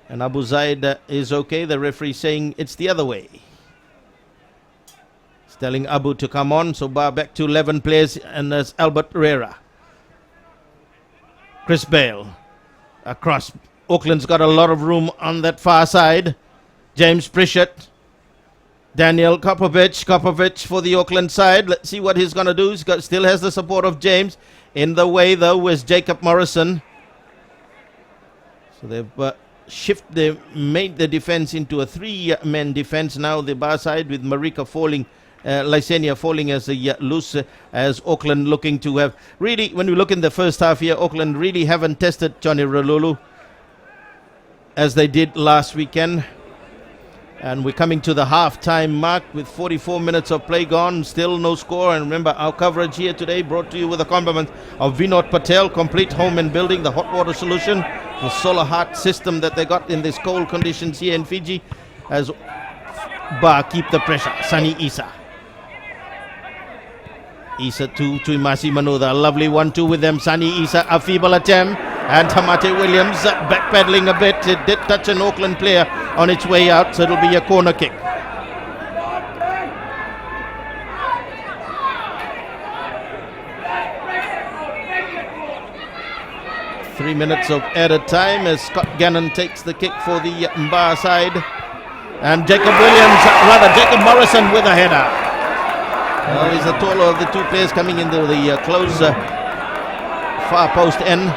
And Abu Zaid is okay. The referee saying it's the other way. He's telling Abu to come on. So bar back to 11 players, and there's Albert Rera. Chris Bale across. Auckland's got a lot of room on that far side. James Pritchett. Daniel Kopovic for the Auckland side. Let's see what he's going to do. Still has the support of James. In the way, though, was Jacob Morrison. So they've made the defense into a 3-man defense now. The bar side with Marika falling, Lysenia falling as a loose, as Auckland looking to have really, when we look in the first half here, Auckland really haven't tested Johnny Ralulu as they did last weekend. And we're coming to the half-time mark with 44 minutes of play gone, still no score. And remember, our coverage here today brought to you with a compliment of Vinod Patel, Complete Home and Building, the hot water solution, the solar heart system that they got in these cold conditions here in Fiji, as bar keep the pressure. Sunny Isa. Isa to Tuimasi Manuda. A lovely 1-2 with them. Sunny Isa, a feeble attempt. And Tamate Williams backpedaling a bit. It did touch an Auckland player on its way out, so it'll be a corner kick. Three minutes of added time as Scott Gannon takes the kick for the Mbar side. And Jacob Morrison with a header. Well, he's the taller of the two players coming into the close far post end.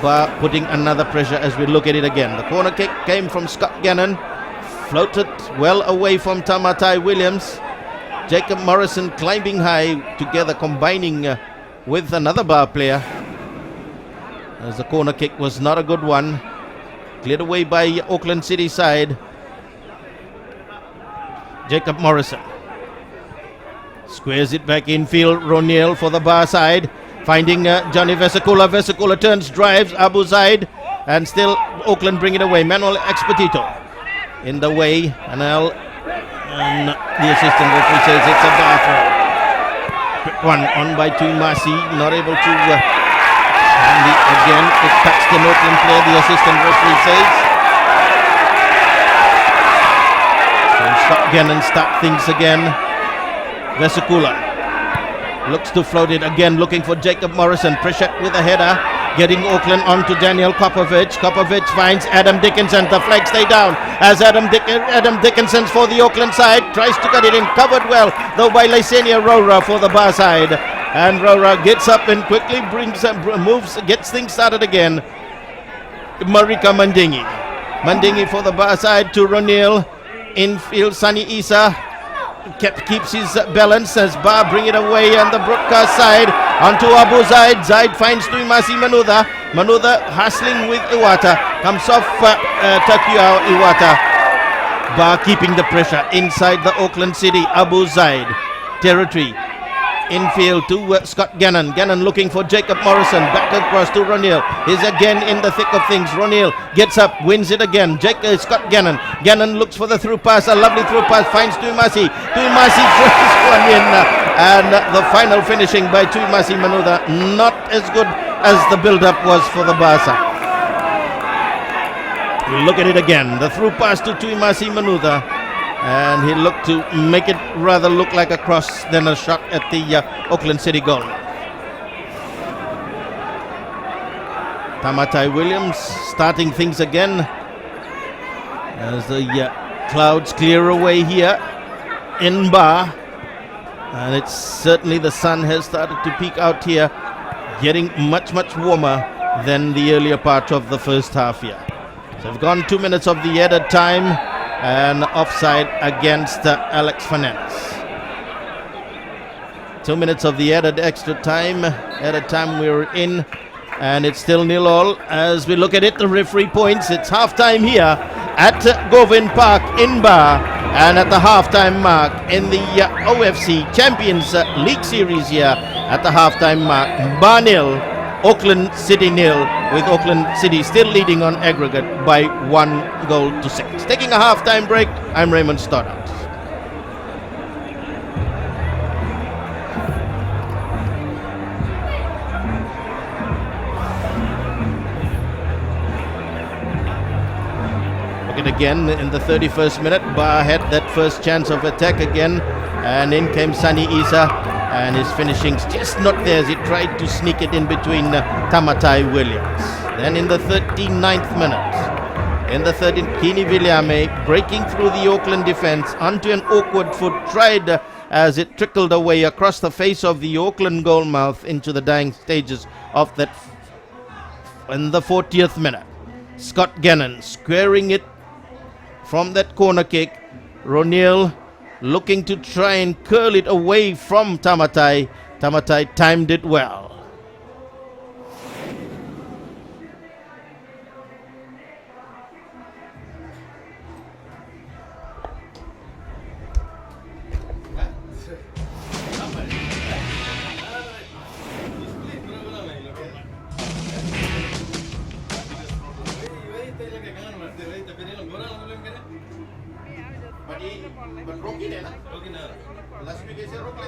Bar putting another pressure as we look at it again. The corner kick came from Scott Gannon. Floated well away from Tamatai Williams. Jacob Morrison climbing high together, combining with another bar player. As the corner kick was not a good one. Cleared away by Auckland City side. Jacob Morrison squares it back infield. Ronil for the bar side. Finding Johnny Vesicula. Vesicula turns, drives Abu Zaid, and still Auckland bring it away. Manuel Expedito in the way, and the assistant referee says it's a bar throw. Quick one on by Tuimasi, not able to. And again, it touched an Auckland player. The assistant referee says. So Scott Gannon start things again. Vesicula looks to float it again, looking for Jacob Morrison. Pritchett with a header, getting Auckland onto Daniel Kopovic. Kopovic finds Adam Dickinson. The flag stay down as Adam Dickinson for the Auckland side tries to get it in, covered well though by Lysenia Rora for the bar side. And Rora gets up and quickly moves, gets things started again. Marika Mandingi for the bar side to Ronil. Infield, Sunny Isa keeps his balance as bar bring it away on the broadcast side onto Abu Zaid. Zaid finds Tuimasi Manuda. Manuda hustling with Iwata. Comes off Takuya Iwata. Bar keeping the pressure inside the Auckland City. Abu Zaid territory. Infield to Scott Gannon. Gannon looking for Jacob Morrison. Back across to Ronil. He's again in the thick of things. Ronil gets up, wins it again. Scott Gannon. Gannon looks for the through pass. A lovely through pass. Finds Tuimasi. Tuimasi throws one in. And the final finishing by Tuimasi Manuda. Not as good as the build-up was for the Barca. We look at it again. The through pass to Tuimasi Manuda. And he looked to make it rather look like a cross than a shot at the Auckland City goal. Tamatai Williams starting things again as the clouds clear away here in Ba. And it's certainly the sun has started to peek out here, getting much warmer than the earlier part of the first half here. So we've gone 2 minutes of the added time and offside against Alex Fernandez. 2 minutes of the added extra time. Added time we're in, and it's still 0-0 as we look at it. The referee points. It's half-time here at Govind Park in Ba, and at the half-time mark in the OFC Champions League Series here at the half-time mark, Ba 0, Auckland City 0, with Auckland City still leading on aggregate by 1-6. Taking a half-time break, I'm Raymond Stoddart. Again in the 31st minute, Ba had that first chance of attack again, and in came Sunny Isa, and his finishing's just not there as he tried to sneak it in between Tamatai Williams. Then in the 39th minute, in the 13th, Kini Viliame breaking through the Auckland defence onto an awkward foot, tried as it trickled away across the face of the Auckland goalmouth into the dying stages of that. In the 40th minute, Scott Gannon squaring it from that corner kick. Ronil looking to try and curl it away from Tamatai. Tamatai timed it well. But Rocky na. Last week I said Rocky.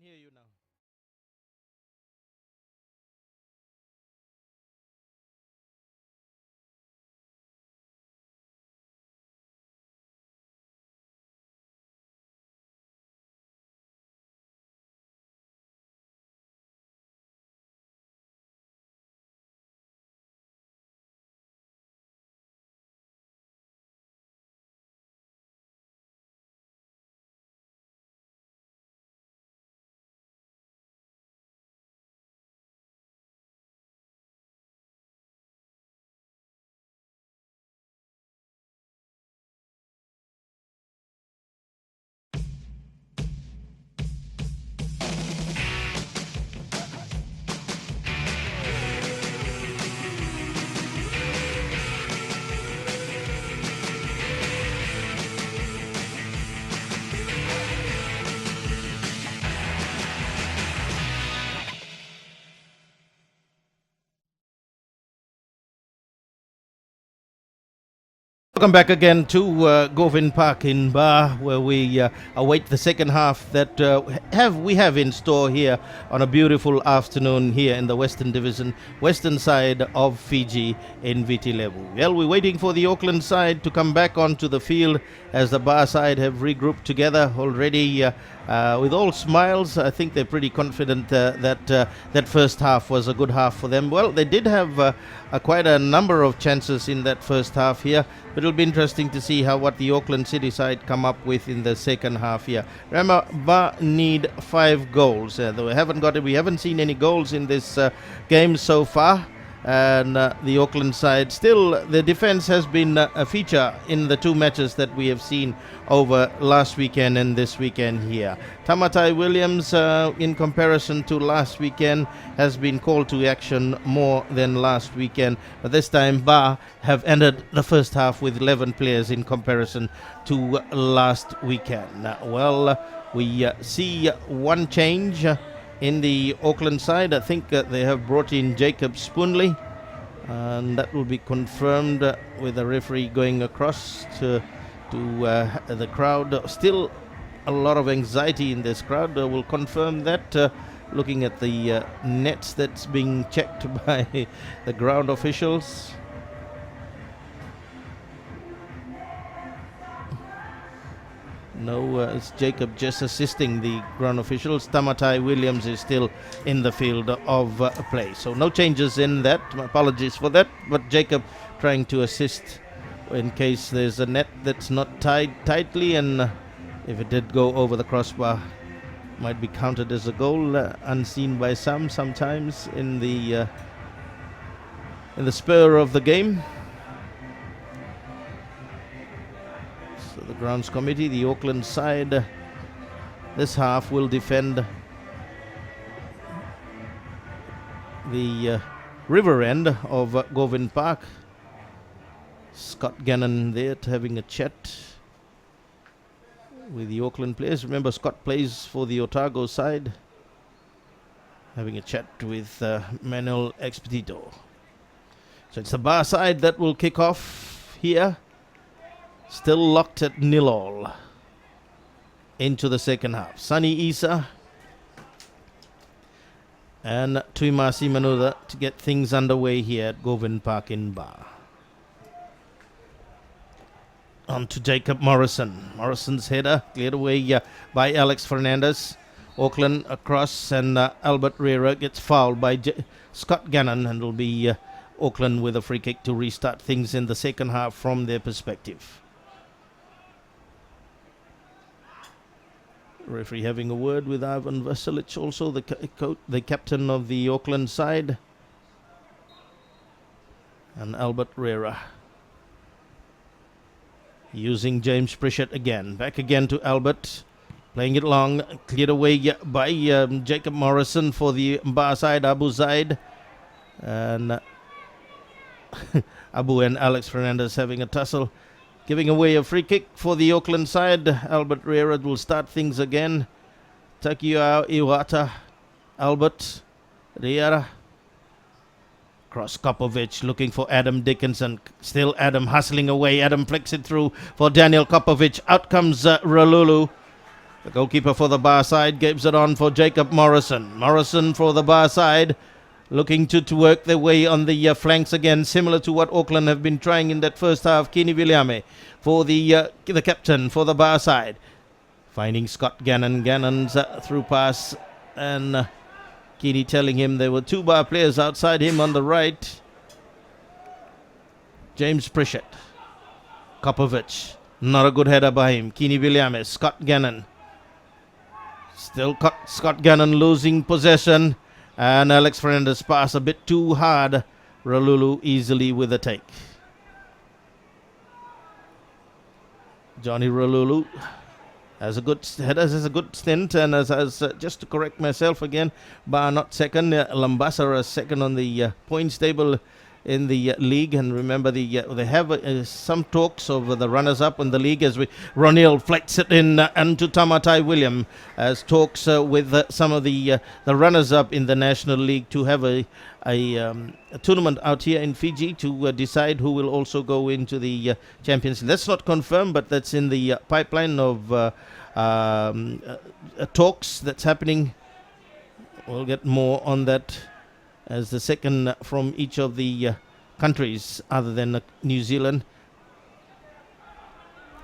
hear you now. Welcome back again to Govind Park in Bar, where we await the second half that we have in store here on a beautiful afternoon here in the Western Division, western side of Fiji in VT level. Well, we're waiting for the Auckland side to come back onto the field as the Bar side have regrouped together already with all smiles. I think they're pretty confident that first half was a good half for them. Well, they did have quite a number of chances in that first half here, but it'll be interesting to see what the Auckland City side come up with in the second half here. Remember, Bar need 5 goals. Though we haven't seen any goals in this game so far. And the Auckland side, still the defense has been a feature in the 2 matches that we have seen over last weekend and this weekend here. Tamatai Williams, in comparison to last weekend, has been called to action more than last weekend, but this time Bar have ended the first half with 11 players in comparison to last weekend. We see one change in the Auckland side. I think they have brought in Jacob Spoonley, and that will be confirmed with the referee going across to the crowd. Still a lot of anxiety in this crowd. We'll confirm that looking at the nets that's being checked by the ground officials. No, it's Jacob just assisting the ground officials. Tamatai Williams is still in the field of play. So no changes in that. My apologies for that. But Jacob trying to assist in case there's a net that's not tied tightly. And if it did go over the crossbar, might be counted as a goal, unseen by some sometimes in the spur of the game. The grounds committee, the Auckland side, this half will defend the river end of Govind Park. Scott Gannon there having a chat with the Auckland players. Remember, Scott plays for the Otago side, having a chat with Manuel Expedito. So it's the Bar side that will kick off here. Still locked at 0-0 into the second half. Sunny Isa and Tuimasi Manuda to get things underway here at Govind Park in Bar. On to Jacob Morrison. Morrison's header cleared away by Alex Fernandez. Auckland across, and Albert Rera gets fouled by Scott Gannon, and it'll be Auckland with a free kick to restart things in the second half from their perspective. Referee having a word with Ivan Vasilic, also the captain of the Auckland side, and Albert Rera using James Pritchett again. Back again to Albert, playing it long, cleared away by Jacob Morrison for the Bar side, Abu Zaid, and Abu and Alex Fernandez having a tussle. Giving away a free kick for the Auckland side. Albert Rera will start things again. Takia Iwata, Albert Rera. Cross Kopovic looking for Adam Dickinson. Still Adam hustling away. Adam flicks it through for Daniel Kopovic. Out comes Ralulu. The goalkeeper for the bar side gives it on for Jacob Morrison. Morrison for the bar side, looking to work their way on the flanks again, similar to what Auckland have been trying in that first half. Kini Viliame for the captain for the bar side. Finding Scott Gannon. Gannon's through pass, and Kini telling him there were two bar players outside him on the right. James Pritchett. Kopovic. Not a good header by him. Kini Viliame. Scott Gannon. Still Scott Gannon losing possession. And Alex Fernandez pass a bit too hard. Ralulu easily with a take. Johnny Ralulu has a good stint, and as just to correct myself again, bar not second, Lambasara second on the points table in the league. And remember, they have some talks over the runners-up in the league as Ronil flights it in into Tamatai William as talks with some of the runners-up in the National League to have a tournament out here in Fiji to decide who will also go into the Champions League. That's not confirmed, but that's in the pipeline of talks that's happening. We'll get more on that as the second from each of the countries other than New Zealand.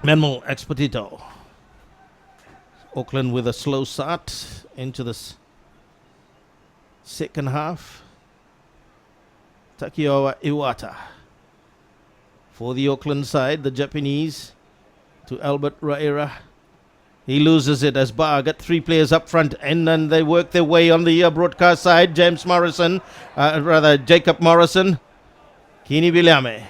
Manuel Expedito. Auckland with a slow start into this second half. Takioa Iwata for the Auckland side, the Japanese, to Albert Raera. He loses it as Bar got three players up front, and then they work their way on the broadcast side. Jacob Morrison, Kini Viliame.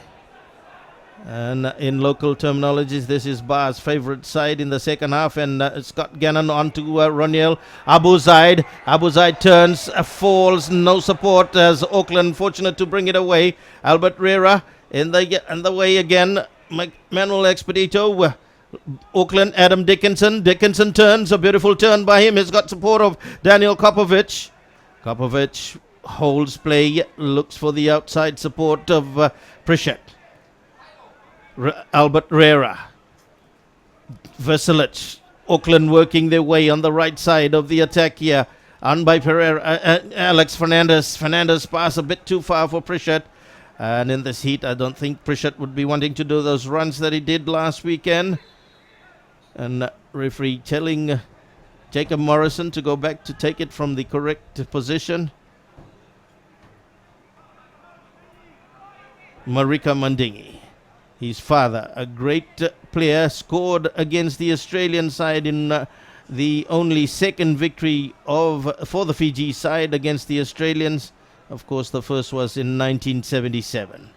And in local terminologies, this is Bar's favourite side in the second half. And Scott Gannon on to Roniel. Abu Zaid. Abu Zaid turns, falls, no support as Auckland fortunate to bring it away. Albert Rera in the way again. Manuel Expedito. Auckland, Adam Dickinson. Dickinson turns, a beautiful turn by him. He's got support of Daniel Kopovic. Kopovic holds play, looks for the outside support of Pritchett. Albert Rera. Veselic. Auckland working their way on the right side of the attack here. On by Pereira. Alex Fernandez. Fernandez pass a bit too far for Pritchett. And in this heat, I don't think Pritchett would be wanting to do those runs that he did last weekend. And referee telling Jacob Morrison to go back to take it from the correct position. Marika Mandingi, his father, a great player, scored against the Australian side in the only second victory for the Fiji side against the Australians. Of course, the first was in 1977.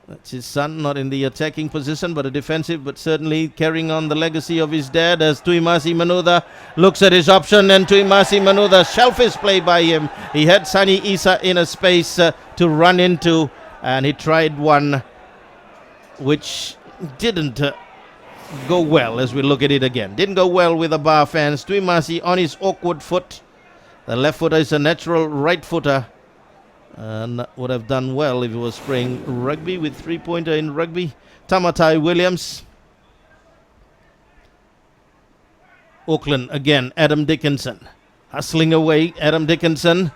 That's his son, not in the attacking position, but a defensive, but certainly carrying on the legacy of his dad as Tuimasi Manutha looks at his option, and Tuimasi Manutha, shellfish play by him. He had Sani Isa in a space to run into, and he tried one which didn't go well as we look at it again. Didn't go well with the Bar fans. Tuimasi on his awkward foot. The left footer is a natural right footer. And would have done well if he was playing rugby with three-pointer in rugby. Tamatai Williams. Auckland again, Adam Dickinson. Hustling away, Adam Dickinson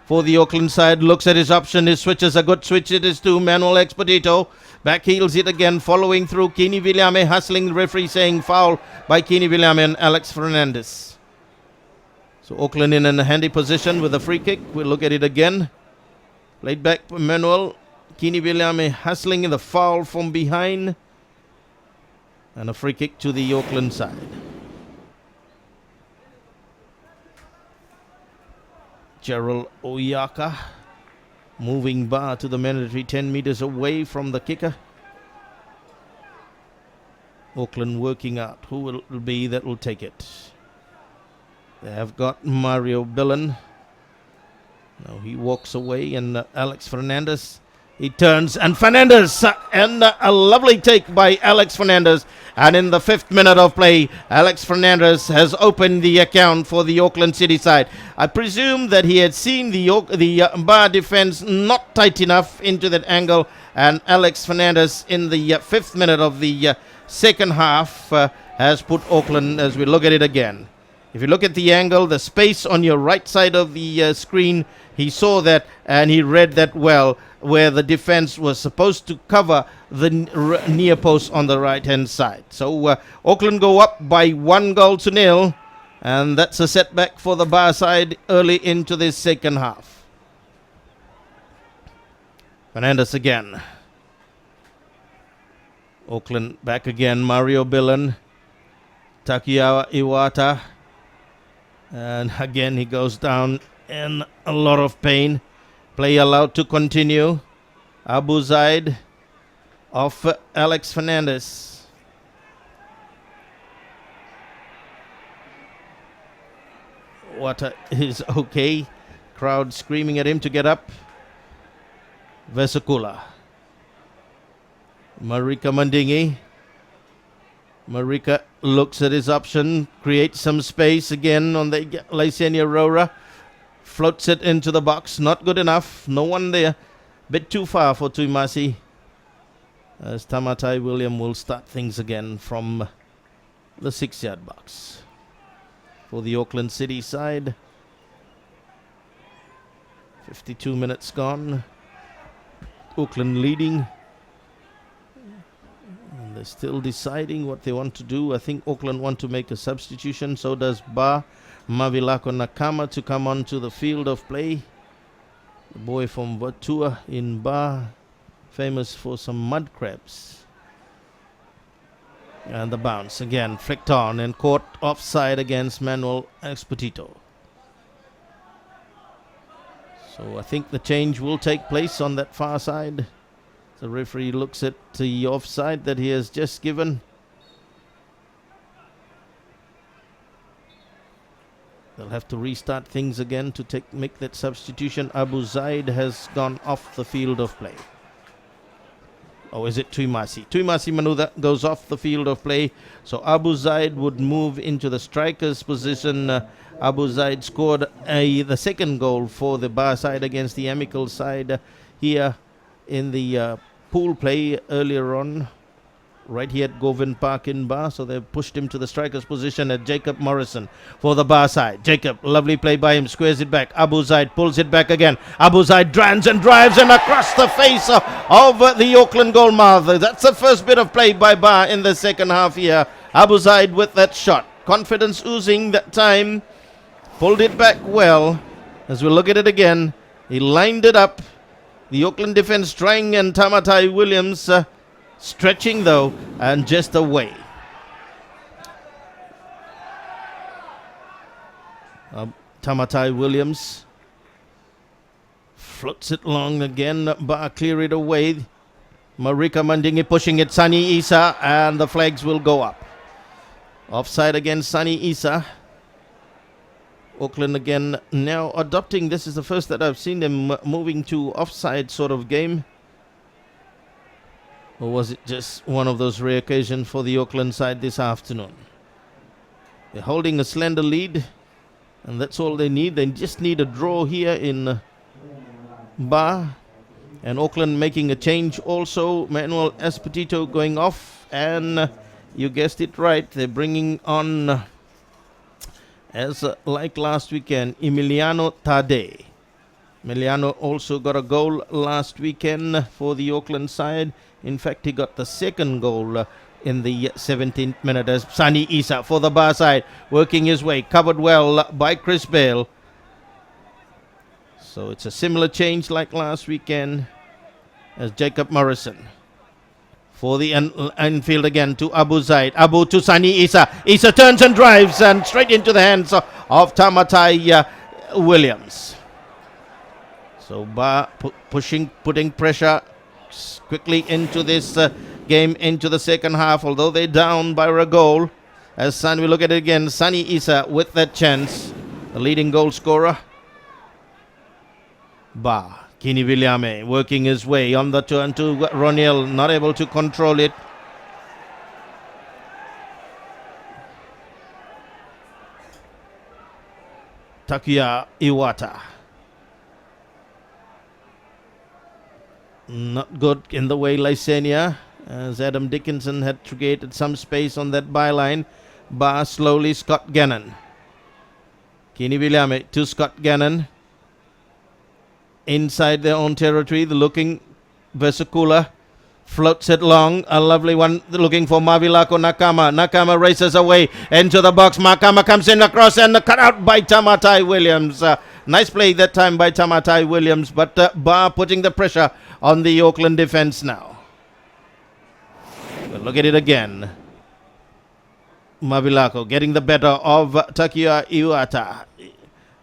for the Auckland side. Looks at his option, his switch is a good switch. It is to Manuel Expedito. Back heels it again, following through Kini Viliame. Hustling, the referee saying foul by Kini Viliame and Alex Fernandez. So Auckland in a handy position with a free kick. We'll look at it again. Played back by Manuel. Kini Viliame hustling in the foul from behind. And a free kick to the Auckland side. Gerald Oyaka moving Bar to the mandatory 10 meters away from the kicker. Auckland working out who will be that will take it. They have got Mario Billen. Now he walks away, and Alex Fernandez, he turns, and Fernandez, and a lovely take by Alex Fernandez. And in the 5th minute of play, Alex Fernandez has opened the account for the Auckland City side. I presume that he had seen the Bar defense not tight enough into that angle, and Alex Fernandez in the 5th minute of the second half has put Auckland, as we look at it again. If you look at the angle, the space on your right side of the screen, he saw that and he read that well, where the defense was supposed to cover the near post on the right-hand side. So Auckland go up by 1-0, and that's a setback for the bar side early into this second half. Fernandez again. Auckland back again. Mario Billen. Takuya Iwata. And again he goes down in a lot of pain. Play allowed to continue. Abu Zaid off Alex Fernandez. Iwata is okay. Crowd screaming at him to get up. Vesakula. Marika Mandingi. Marika looks at his option, creates some space again on the Lysenia Rora. Floats it into the box, not good enough. No one there. Bit too far for Tuimasi. As Tamatai William will start things again from the 6-yard box. For the Auckland City side. 52 minutes gone. Auckland leading. And they're still deciding what they want to do. I think Auckland want to make a substitution. So does Ba Mavilako Nakama to come onto the field of play. The boy from Vatua in Ba, famous for some mud crabs. And the bounce again, flicked on and caught offside against Manuel Expedito. So I think the change will take place on that far side. The referee looks at the offside that he has just given. They'll have to restart things again to make that substitution. Abu Zaid has gone off the field of play. Or is it Tuimasi? Tuimasi Manuda goes off the field of play. So Abu Zaid would move into the striker's position. Abu Zaid scored the second goal for the bar side against the Amical side here in the pool play earlier on. Right here at Govind Park in Bar. So they've pushed him to the striker's position at Jacob Morrison for the bar side. Jacob, lovely play by him, squares it back. Abu Zaid pulls it back again. Abu Zaid drowns and drives and across the face of the Auckland goalmouth. That's the first bit of play by Bar in the second half here. Abu Zaid with that shot. Confidence oozing that time. Pulled it back well. As we look at it again, he lined it up. The Auckland defense trying, and Tamatai Williams stretching though, and just away. Tamatai Williams floats it long again, but clear it away. Marika Mandingi pushing it, Sunny Isa, and the flags will go up. Offside against Sunny Isa. Auckland again now adopting, this is the first that I've seen them moving to offside sort of game. Or was it just one of those rare occasions for the Auckland side this afternoon? They're holding a slender lead, and that's all they need. They just need a draw here in Bar. And Auckland making a change also. Manuel Espetito going off, and you guessed it right, they're bringing on, as like last weekend, Emiliano Tade. Emiliano also got a goal last weekend for the Auckland side. In fact, he got the second goal in the 17th minute as Sani Isa for the bar side, working his way, covered well by Chris Bale. So it's a similar change like last weekend as Jacob Morrison. For the infield again to Abu Zaid. Abu to Sani Isa. Isa turns and drives and straight into the hands of Tamatai Williams. So Ba putting pressure quickly into this game, into the second half, although they're down by a goal. As we look at it again, Sani Isa with that chance, the leading goal scorer. Ba Kini Viliame working his way on the turn to Roniel, not able to control it. Takuya Iwata. Not good in the way Lysenia, as Adam Dickinson had created some space on that byline. Bar slowly Scott Gannon. Kini Williame to Scott Gannon. Inside their own territory, the looking Vesicula floats it long. A lovely one looking for Mavilako Nakama. Nakama races away into the box. Makama comes in across and cut out by Tamatai Williams. Nice play that time by Tamatai Williams, but Bar putting the pressure on the Auckland defense now. But look at it again. Mavilako getting the better of Takia Iwata.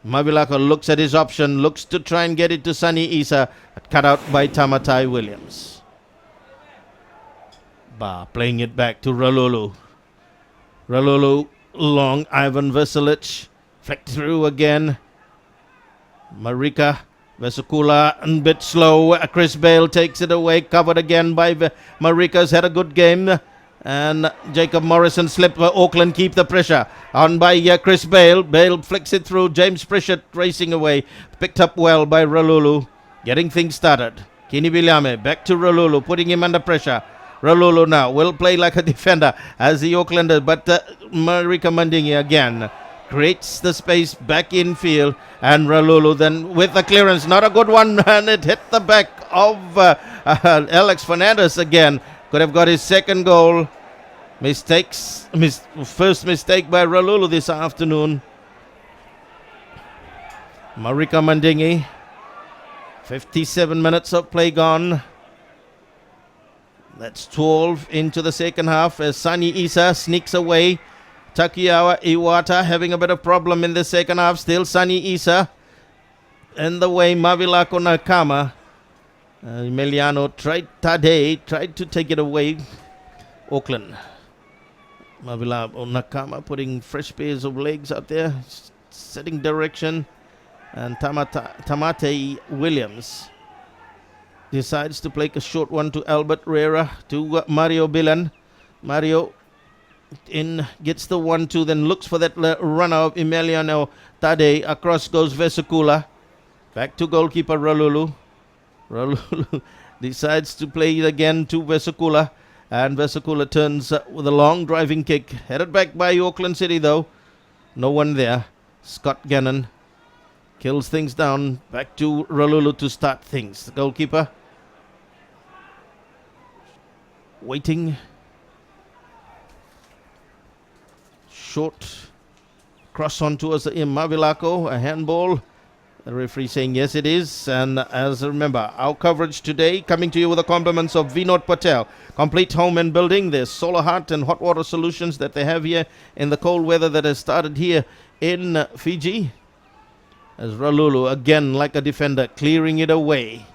Mavilako looks at his option, looks to try and get it to Sunny Isa, cut out by Tamatai Williams. Bar playing it back to Ralulu. Ralulu long, Ivan Veselic flicked through again. Marika Vesicula a bit slow. Chris Bale takes it away, covered again by Marika's had a good game. And Jacob Morrison slipped. Auckland keep the pressure on by Chris Bale. Bale flicks it through. James Pritchett racing away. Picked up well by Ralulu. Getting things started. Kini Williame back to Ralulu, putting him under pressure. Ralulu now will play like a defender as the Aucklanders, but Marika Mandingi again creates the space back in field, and Ralulu then with the clearance, not a good one, and it hit the back of Alex Fernandez again. Could have got his second goal. First mistake by Ralulu this afternoon. Marika Mandingi, 57 minutes of play gone. That's 12 into the second half as Sunny Isa sneaks away. Takiawa Iwata having a bit of problem in the second half. Still Sunny Isa. In the way, Mavilako Nakama. Emiliano tried to take it away. Auckland. Mavilako Nakama putting fresh pairs of legs out there. Setting direction. And Tamate Williams decides to play a short one to Albert Rera, to Mario Bilan. Mario gets the 1-2, then looks for that runner of Emiliano Tade. Across goes Vesicula. Back to goalkeeper Ralulu. Ralulu decides to play it again to Vesicula. And Vesicula turns with a long driving kick. Headed back by Auckland City though. No one there. Scott Gannon kills things down. Back to Ralulu to start things. The goalkeeper waiting. Short cross on towards Mavilako, a handball. The referee saying yes it is. And as remember, our coverage today coming to you with the compliments of Vinod Patel. Complete home and building. There's solar heat and hot water solutions that they have here in the cold weather that has started here in Fiji. As Ralulu again like a defender clearing it away.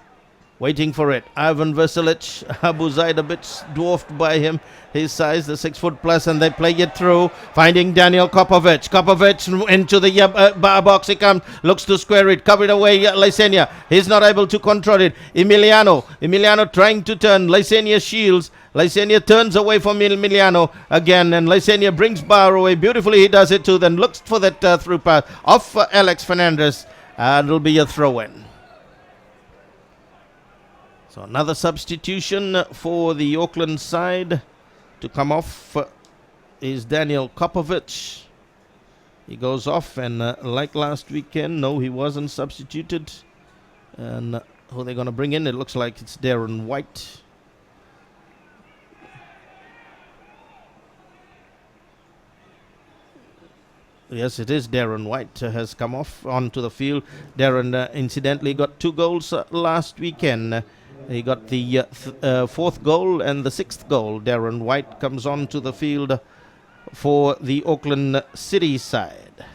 Waiting for it. Ivan Veselic, Abu Zaid a bit dwarfed by him. His size, the 6 foot plus, and they play it through. Finding Daniel Kopovic. Kopovic into the bar box. He comes, looks to square it. Covered away, Lysenia. He's not able to control it. Emiliano trying to turn. Lysenia shields. Lysenia turns away from Emiliano again, and Lysenia brings Bar away. Beautifully he does it too. Then looks for that through pass off Alex Fernandez. And it'll be a throw in. So another substitution for the Auckland side to come off is Daniel Kopovic. He goes off, and like last weekend, no, he wasn't substituted. And who they're going to bring in? It looks like it's Darren White. Yes, it is Darren White has come off onto the field. Darren incidentally got 2 goals last weekend. He got the 4th goal and the 6th goal. Darren White comes onto the field for the Auckland City side.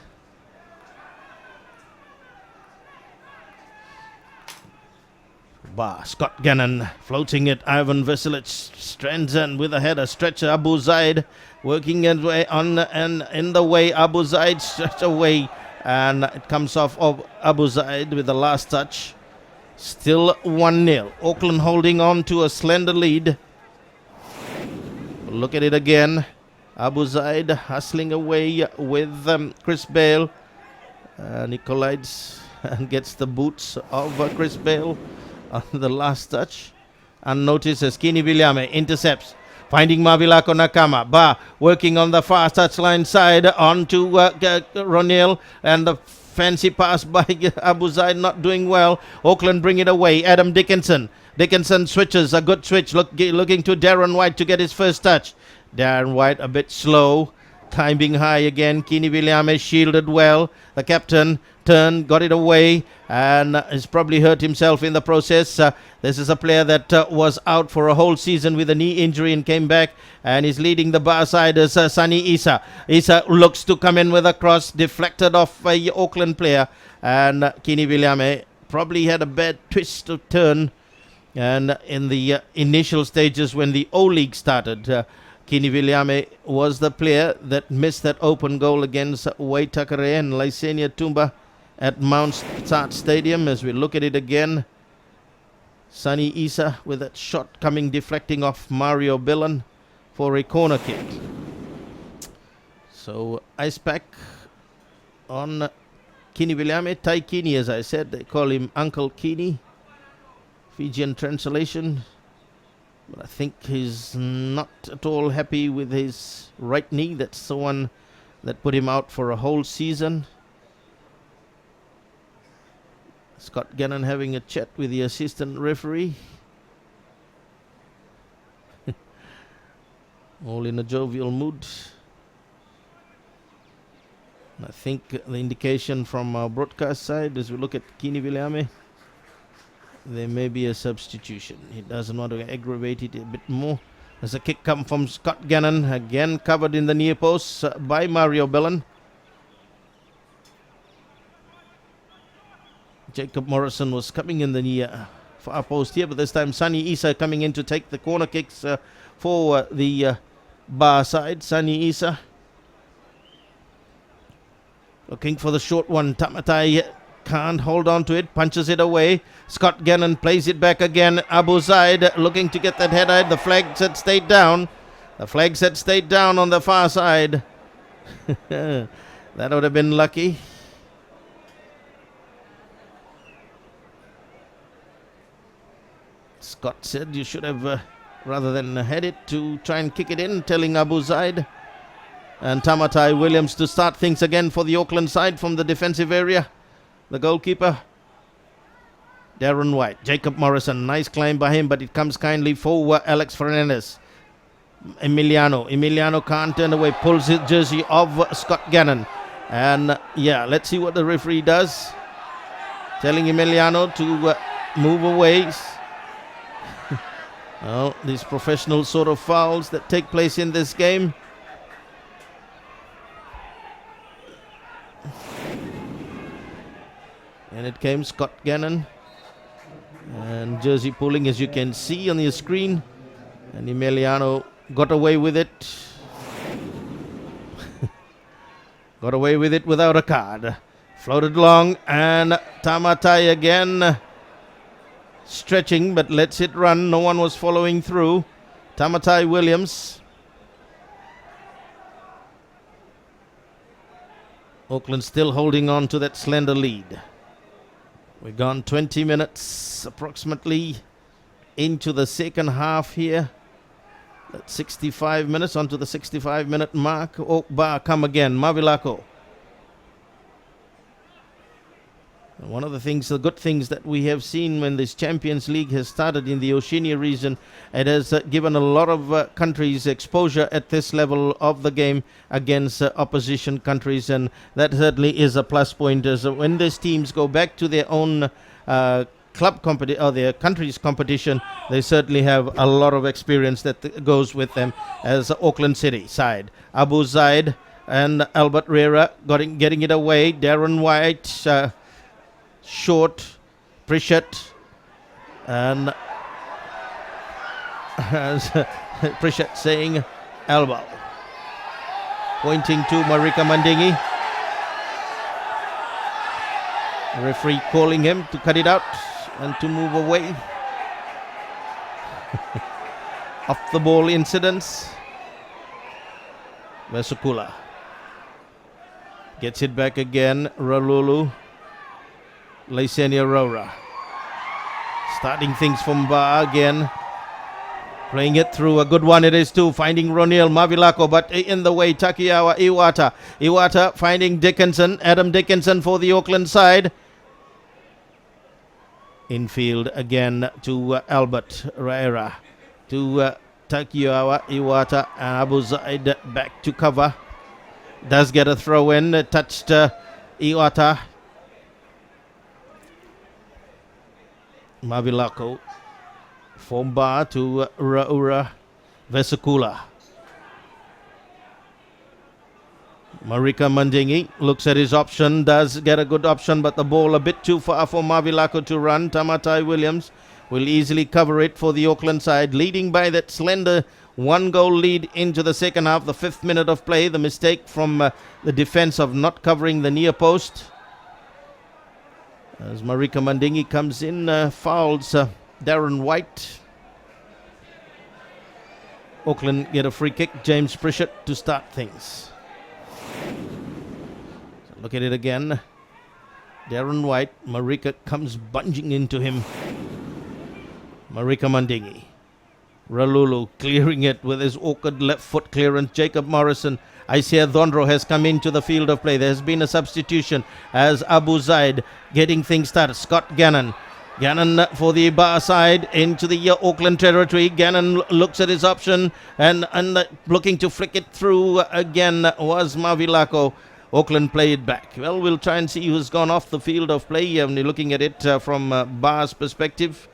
Scott Gannon floating it. Ivan Veselic strands in with a header. Stretch Abu Zaid working his way on, and in the way Abu Zaid stretch away, and it comes off of Abu Zaid with the last touch. Still 1-0. Auckland holding on to a slender lead. Look at it again. Abu Zaid hustling away with Chris Bale. Nicolaides and gets the boots of Chris Bale on the last touch. unnoticed as Kini Viliame intercepts. Finding Mavilako Nakama. Ba working on the far touchline side onto Ronil, and the fancy pass by Abu Zaid not doing well. Auckland bring it away. Adam Dickinson. Dickinson switches, a good switch, looking to Darren White to get his first touch. Darren White a bit slow. Time being high again. Kini Viliame shielded well. The captain turned, got it away, and has probably hurt himself in the process. This is a player that was out for a whole season with a knee injury and came back, and is leading the bar side as Sunny Isa. Isa looks to come in with a cross, deflected off a Auckland player, and Kini Viliame probably had a bad twist of turn. And in the initial stages when the O-League started, Kini Viliame was the player that missed that open goal against Waitakere and Lysenia Tumba at Mount Start Stadium. As we look at it again, Sunny Isa with that shot coming deflecting off Mario Billan for a corner kick. So ice pack on Kini Viliame. Tai Kini, as I said, they call him Uncle Kini, Fijian translation. But I think he's not at all happy with his right knee. That's the one that put him out for a whole season. Scott Gannon having a chat with the assistant referee. All in a jovial mood. And I think the indication from our broadcast side, as we look at Kini Viliame, there may be a substitution. He doesn't want to aggravate it a bit more. There's a kick come from Scott Gannon, again covered in the near post by Mario Billan. Jacob Morrison was coming in the near far post here, but this time Sunny Isa coming in to take the corner kicks for the bar side. Sunny Isa looking for the short one. Tamatai can't hold on to it, punches it away. Scott Gannon plays it back again. Abu Zaid looking to get that header. The flags had stayed down. The flags had stayed down on the far side. That would have been lucky. Scott said you should have, rather than head it, to try and kick it in, telling Abu Zaid and Tamatai Williams to start things again for the Auckland side from the defensive area. The goalkeeper, Darren White. Jacob Morrison, nice climb by him, but it comes kindly for Alex Fernandez. Emiliano can't turn away, pulls his jersey of Scott Gannon. And let's see what the referee does. Telling Emiliano to move away. Well, these professional sort of fouls that take place in this game. And it came Scott Gannon. And jersey pulling, as you can see on your screen. And Emiliano got away with it. Got away with it without a card. Floated long, and Tamatai again stretching, but lets it run. No one was following through. Tamatai Williams. Auckland still holding on to that slender lead. We've gone 20 minutes approximately into the second half here. That's 65 minutes, onto the 65-minute mark. Bar come again, Mavilako. One of the good things that we have seen when this Champions League has started in the Oceania region, it has given a lot of countries exposure at this level of the game against opposition countries, and that certainly is a plus point. As when these teams go back to their own club competition or their country's competition, they certainly have a lot of experience that goes with them. As Auckland City side, Abu Zaid and Albert Rera getting it away. Darren White. Short, Pritchett, and as Pritchett saying elbow, pointing to Marika Mandingi. The referee calling him to cut it out and to move away. Off the ball incidents. Vesukula gets it back again. Ralulu. Lysenia Rora starting things from bar again. Playing it through, a good one it is too, finding Ronil Mavilako, but in the way, Takiawa Iwata. Iwata finding Dickinson, Adam Dickinson for the Auckland side. Infield again to Albert Raera, to Takiawa Iwata, and Abu Zaid back to cover. Does get a throw in, touched Iwata. Mavilako. From Bar to Raura Vesicula. Marika Mandingi looks at his option, does get a good option, but the ball a bit too far for Mavilako to run. Tamatai Williams will easily cover it for the Auckland side, leading by that slender 1-goal lead into the second half, the 5th minute of play. The mistake from the defense of not covering the near post. As Marika Mandingi comes in, fouls Darren White. Auckland get a free kick. James Pritchett to start things. So look at it again. Darren White. Marika comes bunging into him. Marika Mandingi. Ralulu clearing it with his awkward left foot clearance. Jacob Morrison. Isaiah Dhondro has come into the field of play. There has been a substitution as Abu Zaid getting things started. Scott Gannon. Gannon for the Bar side into the Auckland territory. Gannon looks at his option and looking to flick it through again was Mavilako. Auckland play it back. Well, we'll try and see who's gone off the field of play. Looking at it from Bar's perspective.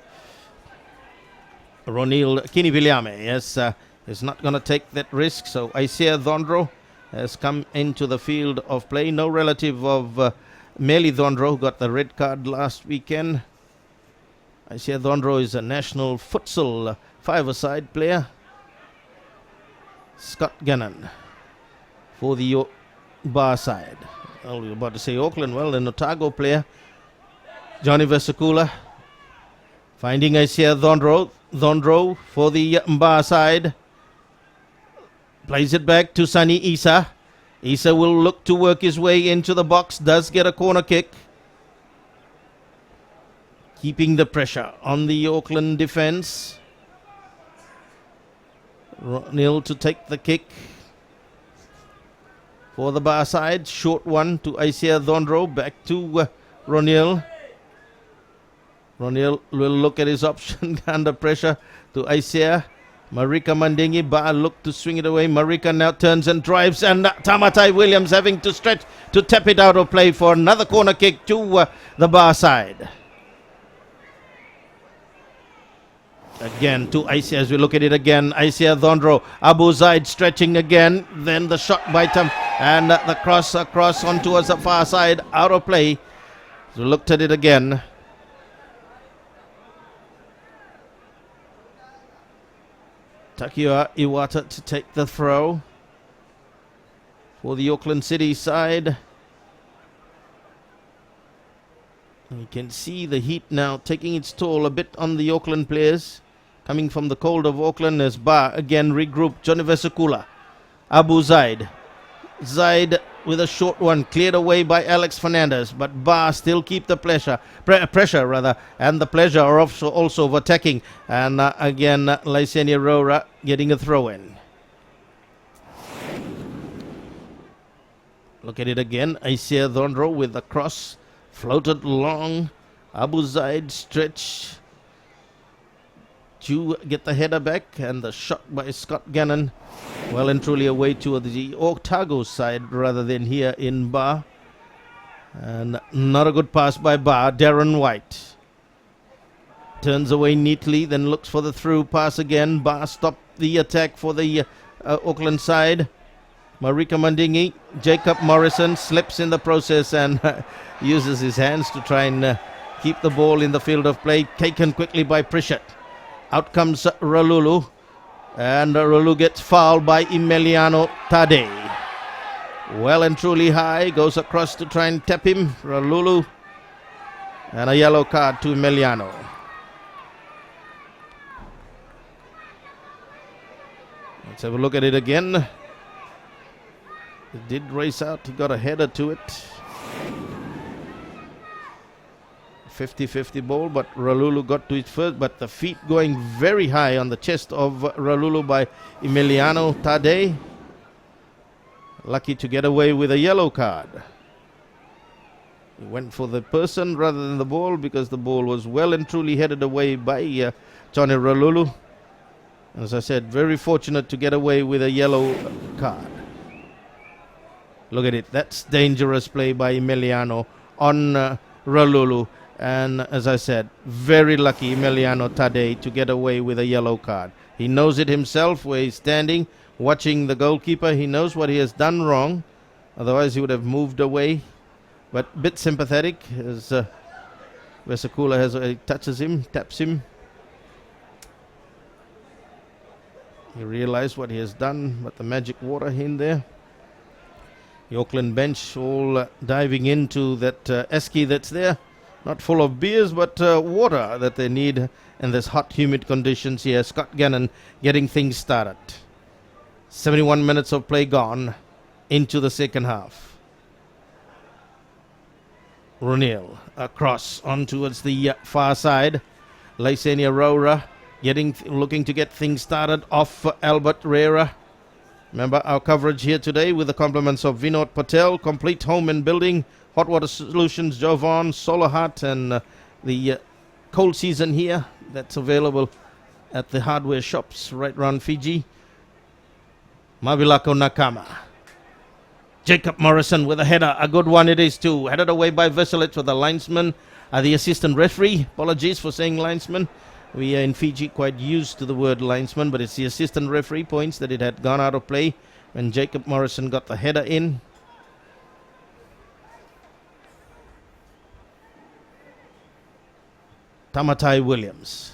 Ronil Kinibiliame, yes, is not going to take that risk. So Isaiah Dhondro has come into the field of play. No relative of Meli Dhondro, who got the red card last weekend. Isaiah Dhondro is a national futsal five-a-side player. Scott Gannon for the Bar side. Well, we were about to say Auckland. Well, an Otago player. Johnny Vesicula finding Isaiah Dhondro. Dhondro for the Bar side. Plays it back to Sunny Isa. Isa will look to work his way into the box. Does get a corner kick. Keeping the pressure on the Auckland defense. Ronil to take the kick for the Bar side. Short one to Isaiah Dhondro. Back to Ronil. Ronil will look at his option under pressure to Isaiah. Marika Mandingi. Bar look to swing it away. Marika now turns and drives, and Tamatai Williams having to stretch to tap it out of play for another corner kick to the Bar side. Again to Isaiah, as we look at it again, Isaiah Dhondro, Abu Zaid stretching again, then the shot by Tam, and the cross across on towards the far side, out of play. So looked at it again. Takiwa Iwata to take the throw for the Auckland City side. You can see the heat now taking its toll a bit on the Auckland players. Coming from the cold of Auckland as Bar again regrouped. Johnny Vesicula. Abu Zaid. Zaid with a short one cleared away by Alex Fernandez. But Bar still keep the pressure, and the pleasure of also of attacking. And again, Lysenia Rora getting a throw in. Look at it again. Isaiah Dhondro with the cross. Floated long. Abu Zaid stretch to get the header back, and the shot by Scott Gannon well and truly away to the Otago side rather than here in Bar. And not a good pass by Bar. Darren White turns away neatly, then looks for the through pass again. Bar stopped the attack for the Auckland side. Marika Mandingi. Jacob Morrison slips in the process and uses his hands to try and keep the ball in the field of play. Taken quickly by Pritchett. Out comes Ralulu. And Ralulu gets fouled by Emiliano Tade. Well and truly high. Goes across to try and tap him. Ralulu. And a yellow card to Emiliano. Let's have a look at it again. It did race out. He got a header to it. 50-50 ball, but Ralulu got to it first, but the feet going very high on the chest of Ralulu by Emiliano Tade. Lucky to get away with a yellow card. He went for the person rather than the ball because the ball was well and truly headed away by Johnny Ralulu. As I said, very fortunate to get away with a yellow card. Look at it. That's dangerous play by Emiliano on Ralulu. And as I said, very lucky Emiliano Tade to get away with a yellow card. He knows it himself where he's standing, watching the goalkeeper. He knows what he has done wrong. Otherwise, he would have moved away. But a bit sympathetic as Vesakula touches him, taps him. He realized what he has done, but the magic water in there. The Auckland bench all diving into that esky that's there. Not full of beers, but water that they need in this hot, humid conditions here. Scott Gannon getting things started. 71 minutes of play gone into the second half. Runil across on towards the far side. Lysenia Rora looking to get things started off Albert Rera. Remember our coverage here today with the compliments of Vinod Patel, Complete Home and Building, Hot Water Solutions, Jovan, Solar Hut, and the cold season here that's available at the hardware shops right around Fiji. Mavilako Nakama. Jacob Morrison with a header. A good one it is too. Headed away by Veselich with the linesman. The assistant referee. Apologies for saying linesman. We are in Fiji quite used to the word linesman, but it's the assistant referee points that it had gone out of play when Jacob Morrison got the header in. Tamatai Williams.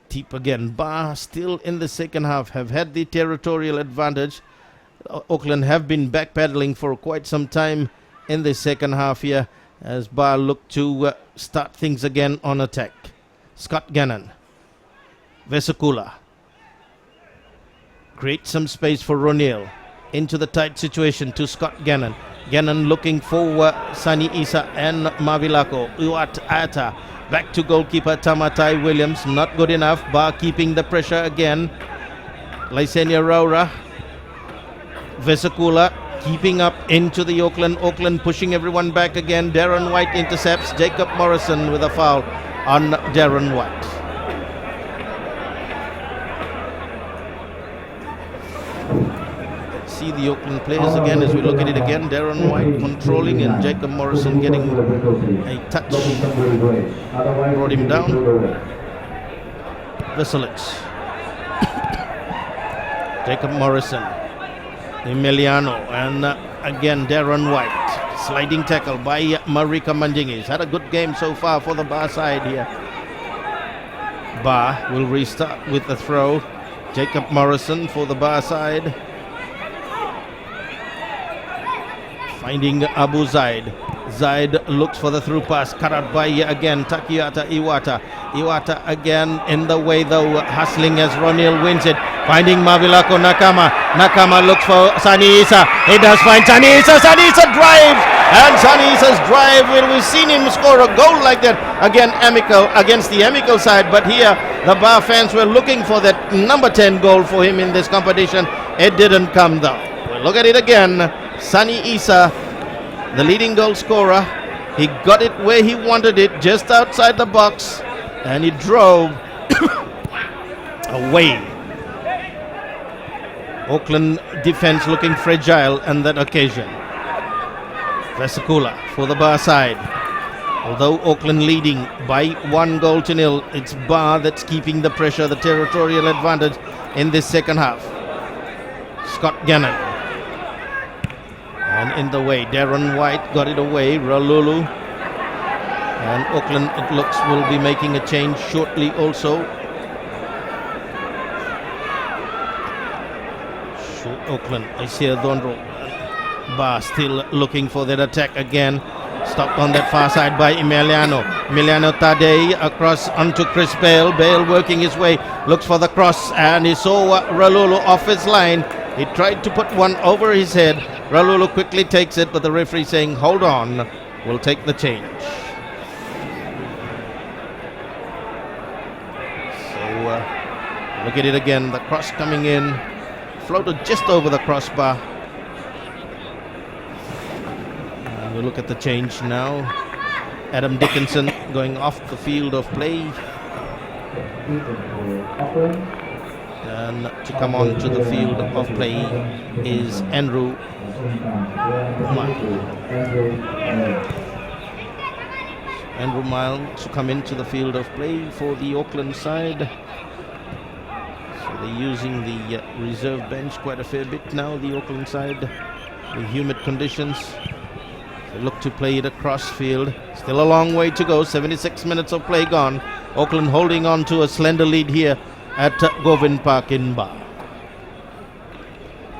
Deep again. Bar still in the second half have had the territorial advantage. Auckland have been backpedaling for quite some time in the second half here as Bar look to start things again on attack. Scott Gannon. Vesakula. Create some space for Ronil. Into the tight situation to Scott Gannon. Gannon looking for Sani Isa and Mavilako. Uat Ata. Back to goalkeeper Tamatai Williams. Not good enough. Bar keeping the pressure again. Lysenia Raura. Vesakula keeping up into the Auckland. Auckland pushing everyone back again. Darren White intercepts. Jacob Morrison with a foul on Darren White. Let's see the Auckland players again as we look at it again. Darren White controlling and Jacob Morrison getting a touch. Brought him down. Veselich. Jacob Morrison. Emiliano and again Darren White. Sliding tackle by Marika Manjingi. He's had a good game so far for the Bar side here. Bar will restart with the throw. Jacob Morrison for the Bar side. Finding Abu Zaid. Zaid looks for the through pass. Cut out by again Takiata Iwata. Iwata again in the way though. Hustling as Ronil wins it. Finding Mavilako Nakama. Nakama looks for Sani Isa. He does find Sani Isa. Sani Isa drives. And Sani Isa's drive. We've seen him score a goal like that. Again, Amical against the Amical side. But here, the Bar fans were looking for that number 10 goal for him in this competition. It didn't come though. We'll look at it again. Sani Isa, the leading goal scorer. He got it where he wanted it, just outside the box. And he drove away. Auckland defense looking fragile on that occasion. Vesakula for the Bar side. Although Auckland leading by 1-0, it's Bar that's keeping the pressure, the territorial advantage in this second half. Scott Gannon. And in the way, Darren White got it away. Ralulu. And Auckland, it looks, will be making a change shortly also. Auckland, Isia Dondro. Bar still looking for that attack again. Stopped on that far side by Emiliano. Emiliano Tade across onto Chris Bale. Bale working his way. Looks for the cross and he saw Ralulu off his line. He tried to put one over his head. Ralulu quickly takes it, but the referee saying, hold on. will take the change. So look at it again. The cross coming in, floated just over the crossbar. And we look at the change now. Adam Dickinson going off the field of play. And to come on to the field of play is Andrew Miles to come into the field of play for the Auckland side. So they're using the reserve bench quite a fair bit now, the Auckland side, with humid conditions. They look to play it across field. Still a long way to go, 76 minutes of play gone. Auckland holding on to a slender lead here at Govind Park in Ba.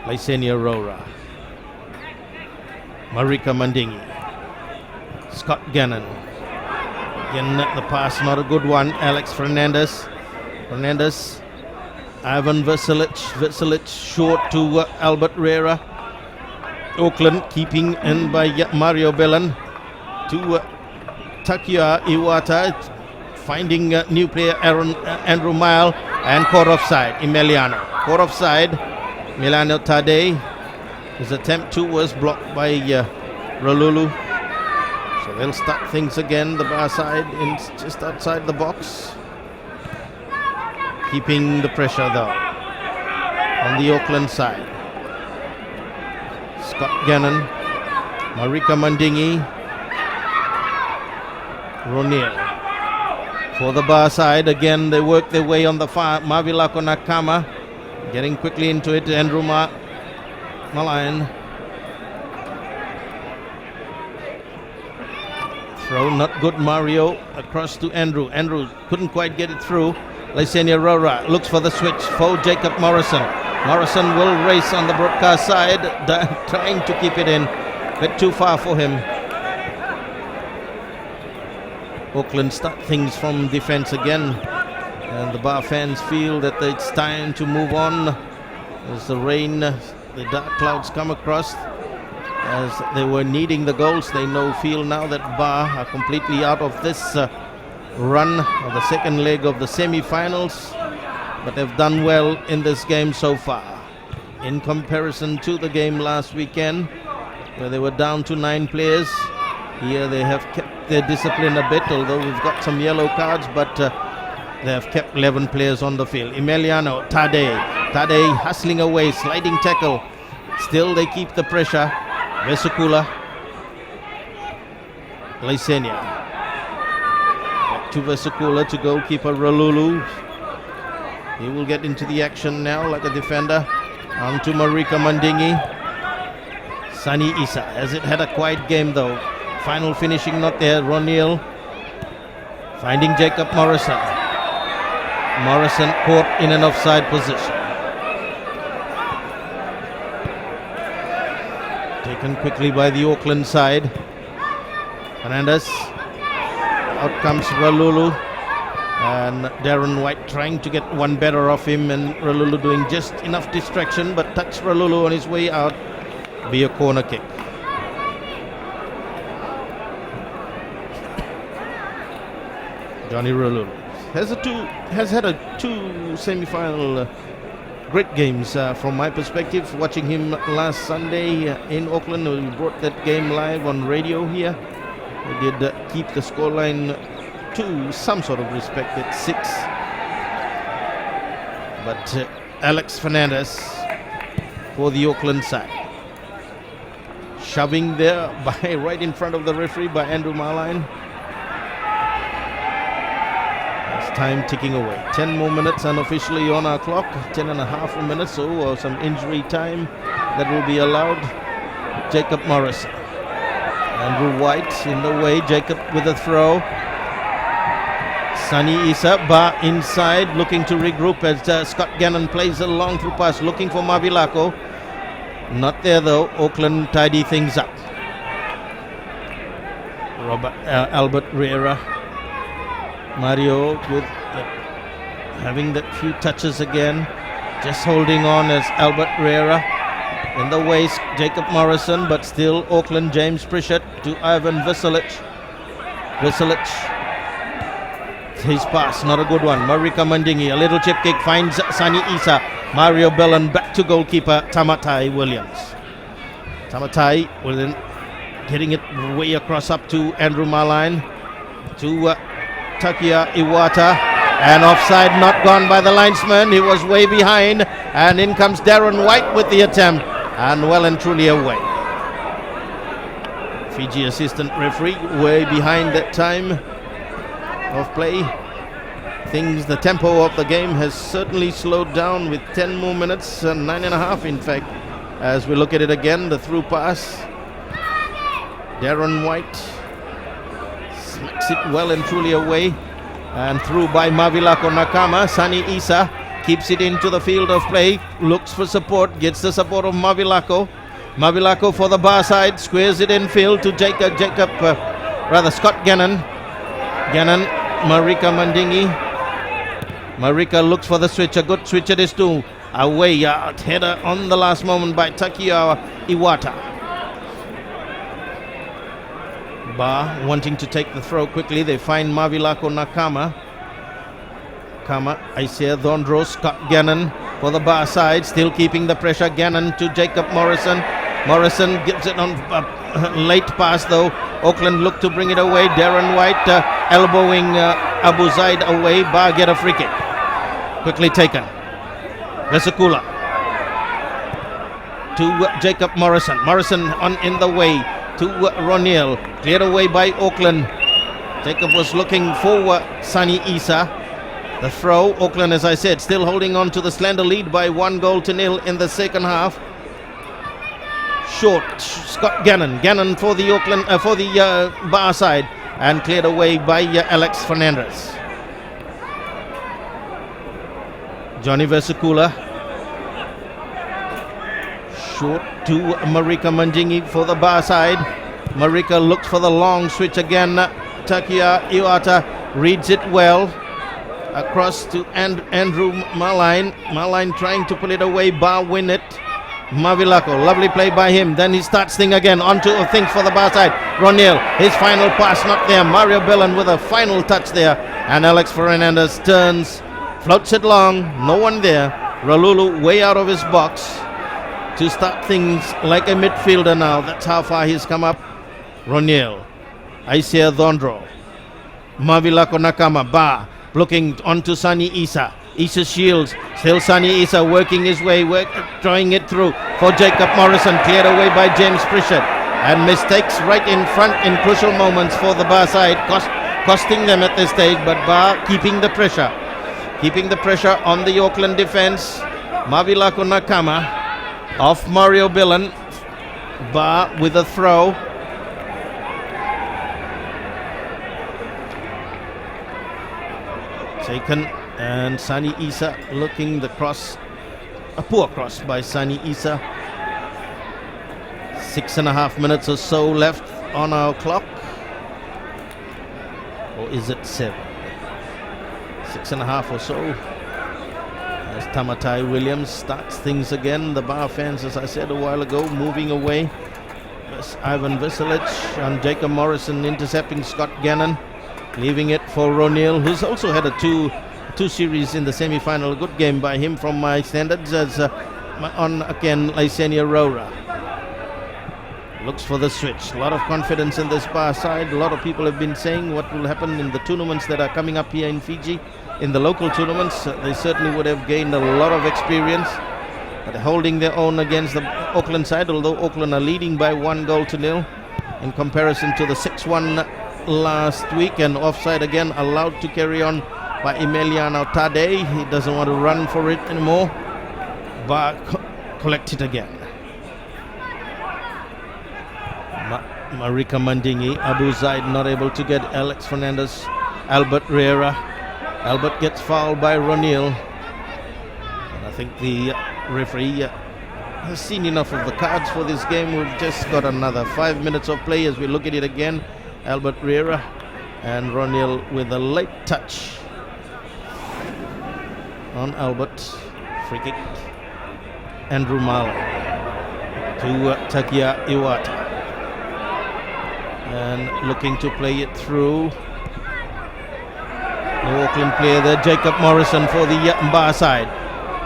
Lysenia Rora, Marika Mandingi, Scott Gannon. Again, the pass not a good one. Alex Fernandez, Ivan Veselic short to Albert Rera. Auckland keeping in by Mario Bellan to Takia Iwata, finding new player Andrew Mile, and caught offside. Emiliano caught offside. Milano Tade, his attempt to was blocked by Ralulu. So they'll start things again. The bar side in just outside the box, keeping the pressure though on the Auckland side. Scott Gannon, Marika Mandingi, Ronil. For the bar side, again they work their way on the far. Mavilako Nakama getting quickly into it. Andrew Malayan. Throw not good. Mario across to Andrew. Andrew couldn't quite get it through. Lysenia Rora looks for the switch for Jacob Morrison. Morrison will race on the broadcast side, trying to keep it in. Bit too far for him. Auckland start things from defense again, and the bar fans feel that it's time to move on as the rain, the dark clouds come across. As they were needing the goals, they feel now that Bar are completely out of this run of the second leg of the semi-finals, but they've done well in this game so far in comparison to the game last weekend where they were down to 9 players. Here they have kept their discipline a bit, although we've got some yellow cards, but they have kept 11 players on the field. Emiliano Tade hustling away, sliding tackle. Still they keep the pressure. Vesukula, Lysenia. Back to Vesukula, to goalkeeper Ralulu. He will get into the action now like a defender. On to Marika Mandingi. Sunny Isa, as it had a quiet game though. Final finishing not there. Ronil finding Jacob Morrison. Morrison caught in an offside position. Taken quickly by the Auckland side. Fernandez. Out comes Ralulu. And Darren White trying to get one better off him, and Ralulu doing just enough distraction, but touch Ralulu on his way out. Be a corner kick. Johnny Ralulu has had two semi-final great games from my perspective. Watching him last Sunday in Auckland, we brought that game live on radio here. We did keep the scoreline to some sort of respect at 6. But Alex Fernandez for the Auckland side. Shoving there by right in front of the referee by Andrew Marline. It's time ticking away. 10 more minutes unofficially on our clock. 10 and a half more minutes, so some injury time that will be allowed. Jacob Morrison. Andrew White in the way. Jacob with a throw. Sunny Isa, Ba inside, looking to regroup as Scott Gannon plays a long through pass, looking for Mavilako. Not there though. Auckland tidy things up. Albert Riera. Mario with having that few touches again. Just holding on as Albert Riera. In the waist, Jacob Morrison, but still Auckland. James Pritchard to Ivan Veselic. His pass, not a good one. Marika Mandingi, a little chip kick, finds Sani Isa. Mario Bellan back to goalkeeper Tamatai Williams. Tamatai Williams getting it way across up to Andrew Marline. To Takia Iwata. And offside, not gone by the linesman. He was way behind. And in comes Darren White with the attempt. And well and truly away. Fiji assistant referee way behind that time of play. The tempo of the game has certainly slowed down with 10 more minutes, 9.5 in fact. As we look at it again, the through pass. Darren White smacks it well and truly away. And through by Mavilako Nakama. Sani Isa keeps it into the field of play. Looks for support. Gets the support of Mavilako. Mavilako for the bar side. Squares it in field to Scott Gannon. Marika Mandingi. Marika looks for the switch. A good switch it is too. Away. Header on the last moment by Takia Iwata. Ba wanting to take the throw quickly. They find Mavilako Nakama. Isaiah Dhondro, Scott Gannon for the bar side, still keeping the pressure. Gannon to Jacob Morrison. Morrison gives it on late pass though. Auckland look to bring it away. Darren White elbowing Abu Zaid away. Ba get a free kick. Quickly taken. Vesakula to Jacob Morrison. Morrison in the way to Ronil. Cleared away by Auckland. Jacob was looking for Sani Isa. The throw, Auckland, as I said, still holding on to the slender lead by 1-0 in the second half. Short, Scott Gannon for the Auckland bar side, and cleared away by Alex Fernandez. Johnny Vesakula. Short to Marika Manjingi for the bar side. Marika looks for the long switch again. Takia Iwata reads it well. Across to Andrew Marline. Marline trying to pull it away. Bar win it. Mavilako, lovely play by him. Then he starts thing again. Onto things for the bar side. Ronil, his final pass not there. Mario Bellan with a final touch there. And Alex Fernandez turns, floats it long. No one there. Ralulu way out of his box to start things like a midfielder now. That's how far he's come up. Ronil, Isaiah Dhondro, Mavilako Nakama, Ba. Looking onto Sani Isa. Isa Shields. Still Sani Isa working his way, throwing it through for Jacob Morrison. Cleared away by James Pritchard. And mistakes right in front in crucial moments for the bar side. Costing them at this stage, but Bar keeping the pressure. Keeping the pressure on the Auckland defense. Mavilako Nakama off Mario Billan. Bar with a throw. Taken, and Sani Isa looking the cross, a poor cross by Sani Isa. 6.5 minutes or so left on our clock, or is it 7? 6.5 or so. As Tamatai Williams starts things again. The bar fans, as I said a while ago, moving away. Ivan Veselic and Jacob Morrison intercepting Scott Gannon. Leaving it for Ronil, who's also had a two series in the semi-final. A good game by him from my standards, as on again Lysenia Rora. Looks for the switch. A lot of confidence in this bar side. A lot of people have been saying what will happen in the tournaments that are coming up here in Fiji. In the local tournaments, they certainly would have gained a lot of experience. But holding their own against the Auckland side, although Auckland are leading by 1-0 in comparison to the 6-1 last week, and offside again allowed to carry on by Emiliano Tade. He doesn't want to run for it anymore, but collect it again. Marika Mandingi, Abu Zaid not able to get Alex Fernandez. Albert Riera. Albert gets fouled by Ronil, and I think the referee has seen enough of the cards for this game. We've just got another 5 minutes of play as we look at it again. Albert Riera and Ronil with a late touch on Albert. Free kick. Andrew Marley. to Takia Iwata. And looking to play it through. The Auckland player there, Jacob Morrison for the Mba side.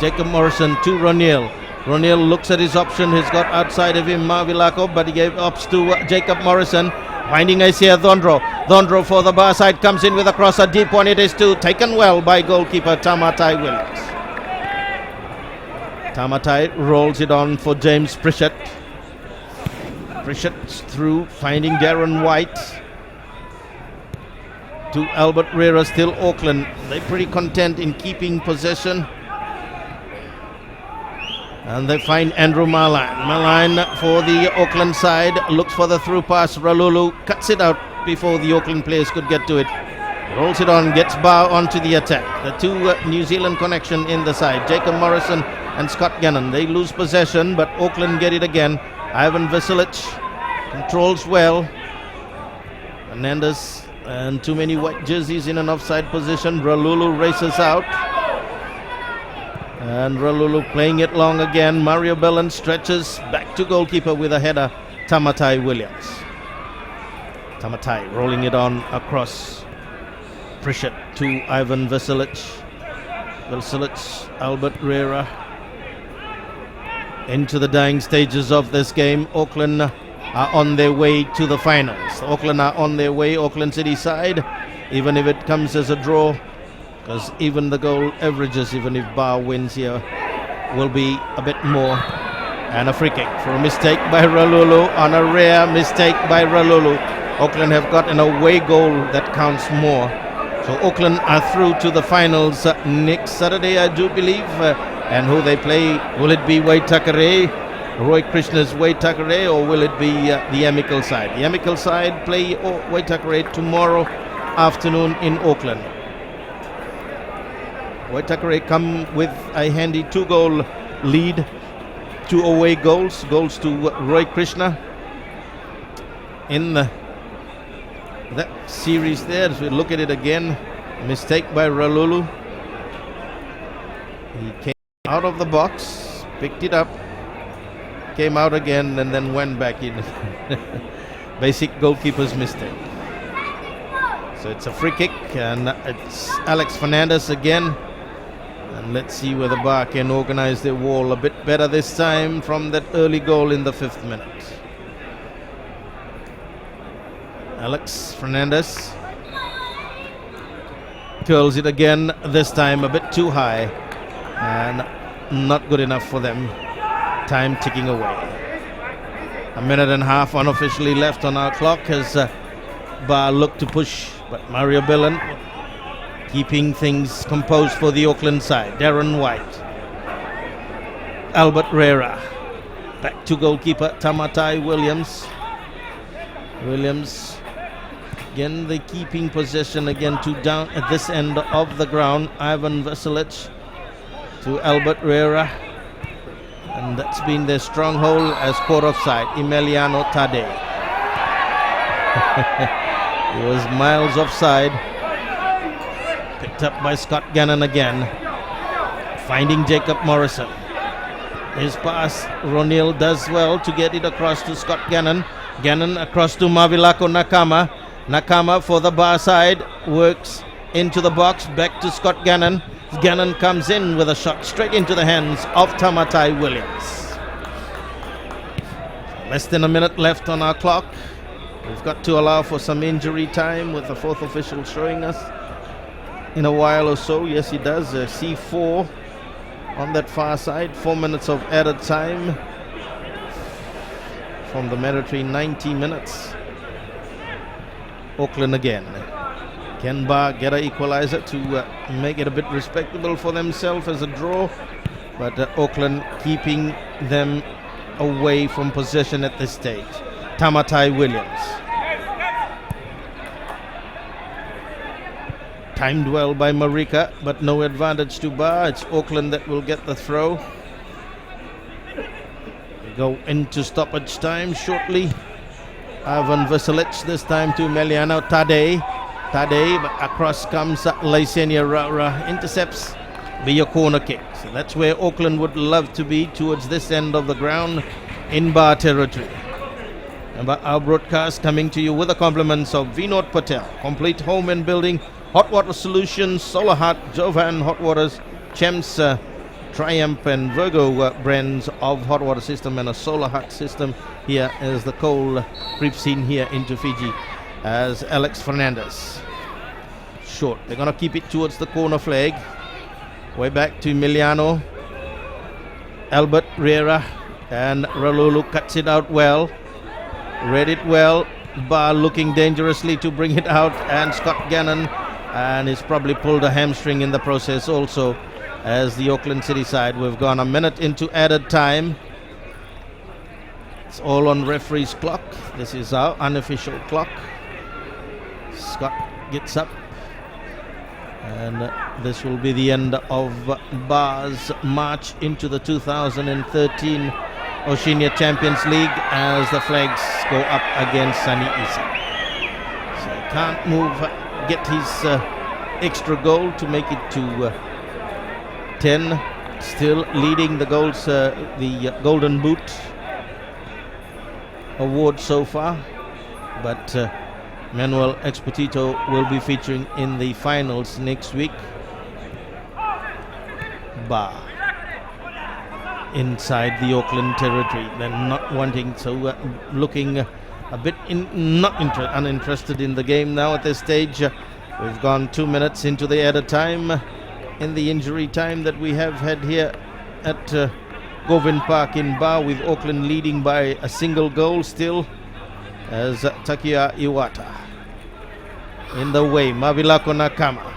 Jacob Morrison to Ronil. Ronil looks at his option. He's got outside of him Mavilako, but he gave ups to Jacob Morrison. Finding Asia Dhondro. Dhondro for the bar side comes in with a cross. A deep one it is too. Taken well by goalkeeper Tamatai Williams. Tamatai rolls it on for James Pritchett. Pritchett through, finding Darren White. To Albert Rera, still Auckland. They're pretty content in keeping possession. And they find Andrew Malan. Malan for the Auckland side. Looks for the through pass. Ralulu cuts it out before the Auckland players could get to it. Rolls it on, gets Bar onto the attack. The two New Zealand connection in the side. Jacob Morrison and Scott Gannon. They lose possession, but Auckland get it again. Ivan Vasilic controls well. Hernandez and too many white jerseys in an offside position. Ralulu races out. And Ralulu playing it long again. Mario Bellin stretches back to goalkeeper with a header. Tamatai Williams. Tamatai rolling it on across. Pritchett to Ivan Vasilic. Vasilic, Albert Rera. Into the dying stages of this game. Auckland are on their way to the finals. Auckland are on their way. Auckland City side, even if it comes as a draw, because even the goal averages, even if Bar wins here, will be a bit more. And a free kick for a mistake by Ralulu, on a rare mistake by Ralulu. Auckland have got an away goal that counts more. So Auckland are through to the finals next Saturday, I do believe. And who they play, will it be Waitakere, Roy Krishna's Waitakere, or will it be the Amical side? The Amical side play Waitakere tomorrow afternoon in Auckland. Waitakere come with a handy 2-goal lead, 2 away goals to Roy Krishna in that series there. As we look at it again, mistake by Ralulu. He came out of the box, picked it up, came out again, and then went back in. Basic goalkeeper's mistake. So it's a free kick, and it's Alex Fernandez again. And let's see whether Bar can organize their wall a bit better this time from that early goal in the 5th minute. Alex Fernandez curls it again, this time a bit too high, and not good enough for them. Time ticking away. A minute and a half unofficially left on our clock as Bar looked to push, but Mario Bellin keeping things composed for the Auckland side. Darren White, Albert Rera, back to goalkeeper Tamatai Williams. Williams again, the keeping possession again to down at this end of the ground. Ivan Vasilic to Albert Rera, and that's been their stronghold as caught offside. Emiliano Tade. He was miles offside. Picked up by Scott Gannon again. Finding Jacob Morrison. His pass, Ronil does well to get it across to Scott Gannon. Gannon across to Mavilako Nakama. Nakama for the Bar side, works into the box, back to Scott Gannon. Gannon comes in with a shot straight into the hands of Tamatai Williams. Less than a minute left on our clock. We've got to allow for some injury time with the 4th official showing us in a while or so. Yes, he does. C4 on that far side. 4 minutes of added time from the mandatory 90 minutes. Auckland again. Can Bar get an equalizer to make it a bit respectable for themselves as a draw? But Auckland keeping them away from possession at this stage. Tamatai Williams. Timed well by Marika, but no advantage to Bar. It's Auckland that will get the throw. We go into stoppage time shortly. Ivan Vasilic this time to Meliano Tade. Tade, but across comes Lysenia Rara, intercepts, be a corner kick. So that's where Auckland would love to be, towards this end of the ground. in bar territory. And our broadcast coming to you with the compliments of Vinod Patel, Complete Home and Building, Hot Water Solutions, Solar Hut, Jovan Hot Waters, Chems, Triumph and Virgo brands of hot water system, and a Solar Hut system here as the cold creeps in here into Fiji as Alex Fernandez. Short. They're going to keep it towards the corner flag. Way back to Emiliano. Albert Riera and Ralulu cuts it out well. Read it well. Bar looking dangerously to bring it out, and Scott Gannon, and he's probably pulled a hamstring in the process also, as the Auckland City side. We've gone a minute into added time. It's all on referee's clock. This is our unofficial clock. Scott gets up, and this will be the end of Bar's march into the 2013 Oceania Champions League as the flags go up against Sunny Isa. So he can't move, get his extra goal to make it to 10. Still leading the goals, the Golden Boot award so far. But Manuel Expedito will be featuring in the finals next week. Bar inside the Auckland territory, then not wanting, so looking a bit uninterested in the game now at this stage. We've gone 2 minutes into the added time in the injury time that we have had here at Govind Park in Bar, with Auckland leading by a single goal still, as Takia Iwata in the way. Mavilako Nakama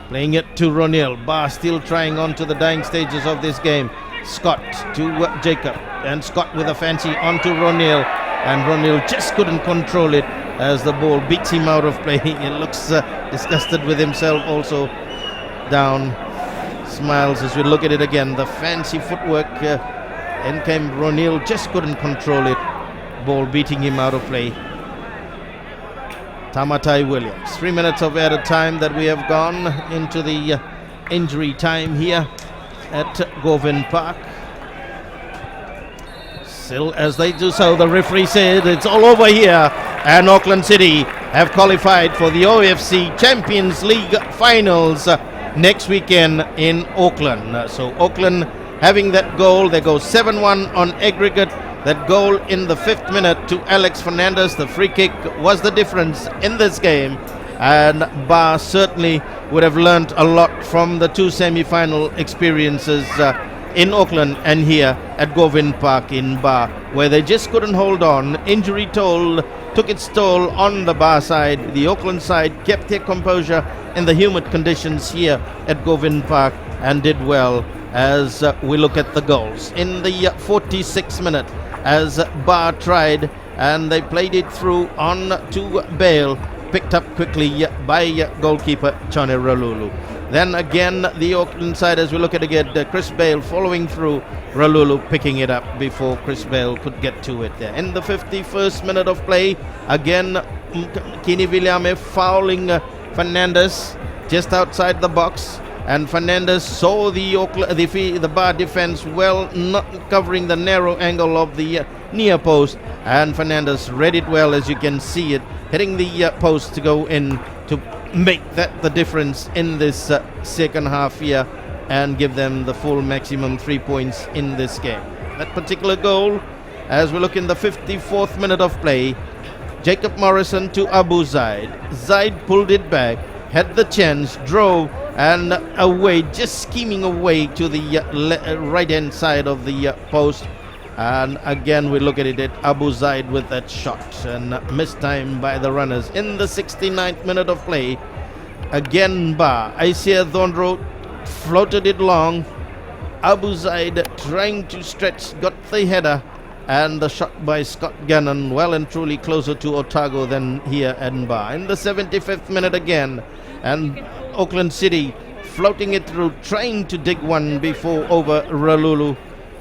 playing it to Ronil. Bar still trying on to the dying stages of this game. Scott to Jacob, and Scott with a fancy onto Ronil, and Ronil just couldn't control it as the ball beats him out of play. He looks disgusted with himself also, down, smiles as we look at it again. The fancy footwork, in came Ronil, just couldn't control it, ball beating him out of play. Tamatai Williams. 3 minutes of added time that we have gone into the injury time here at Govind Park. Still, as they do so, the referee said it's all over here, and Auckland City have qualified for the OFC Champions League finals next weekend in Auckland. So Auckland having that goal, they go 7-1 on aggregate. That goal in the 5th minute to Alex Fernandez, the free kick, was the difference in this game. And Bar certainly would have learnt a lot from the two semi-final experiences in Auckland and here at Govind Park in Bar, where they just couldn't hold on. Injury took its toll on the Bar side. The Auckland side kept their composure in the humid conditions here at Govind Park and did well as we look at the goals. In the 46th minute, as Bar tried, and they played it through on to Bale, picked up quickly by goalkeeper Chone Ralulu. Then again the Auckland side, as we look at it again, Chris Bale following through, Ralulu picking it up before Chris Bale could get to it there. In the 51st minute of play, again Kini Viliame fouling Fernandez just outside the box, and Fernandez saw the Bar defense well, not covering the narrow angle of the near post, and Fernandez read it well, as you can see it hitting the post to go in to make that the difference in this second half here and give them the full maximum 3 points in this game. That particular goal, as we look in the 54th minute of play, Jacob Morrison to Abu Zaid. Zaid pulled it back, had the chance, drove, and away, just scheming away to the right hand side of the post. And again we look at it, Abu Zaid with that shot, and missed time by the runners. In the 69th minute of play, again Bar, Isia Thornroad floated it long. Abu Zaid trying to stretch, got the header, and the shot by Scott Gannon well and truly closer to Otago than here at Bar. In the 75th minute again, and Auckland City floating it through, trying to dig one before over Ralulu.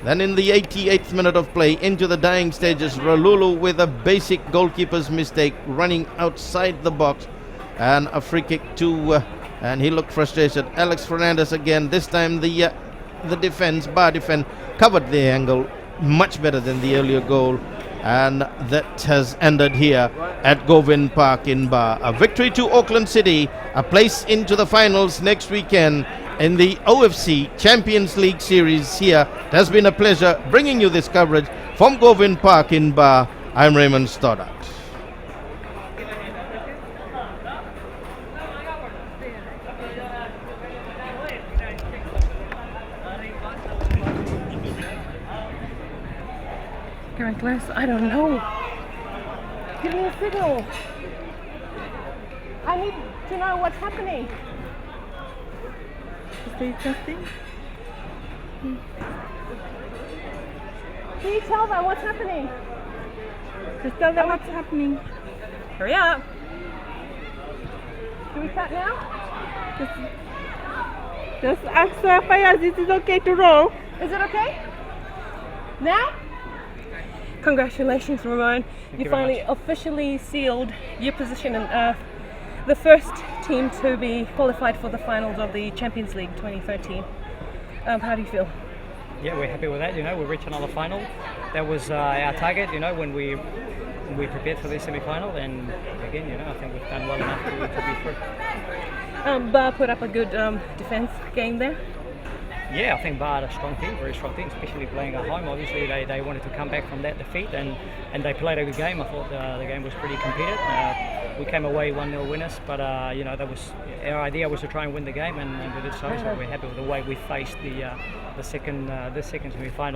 Then in the 88th minute of play, into the dying stages, Ralulu with a basic goalkeeper's mistake, running outside the box, and a free kick to, and he looked frustrated. Alex Fernandez again, this time the defense, Bar defense, covered the angle much better than the earlier goal. And that has ended here at Govind Park in Ba. A victory to Auckland City, a place into the finals next weekend in the OFC Champions League Series here. It has been a pleasure bringing you this coverage from Govind Park in Ba. I'm Raymond Stoddart. Reckless? I don't know. Give me a signal. I need to know what's happening. Is there testing? Can you tell them what's happening? Just tell them what's happening. Hurry up. Do we start now? Just ask Fayaz, is it okay to roll? Is it okay? Now? Congratulations, Ramon. You finally officially sealed your position in the first team to be qualified for the finals of the Champions League 2013. How do you feel? Yeah, we're happy with that. We reached another final. That was our target, when we prepared for the semi-final, and again, I think we've done well enough to be through. Bar put up a good defense game there. Yeah, I think Bar had a strong team, very strong team, especially playing at home. Obviously, they wanted to come back from that defeat, and they played a good game. I thought the game was pretty competitive. We came away 1-0 winners, but that was our idea, was to try and win the game, and we did so. So we're happy with the way we faced the second semi-final.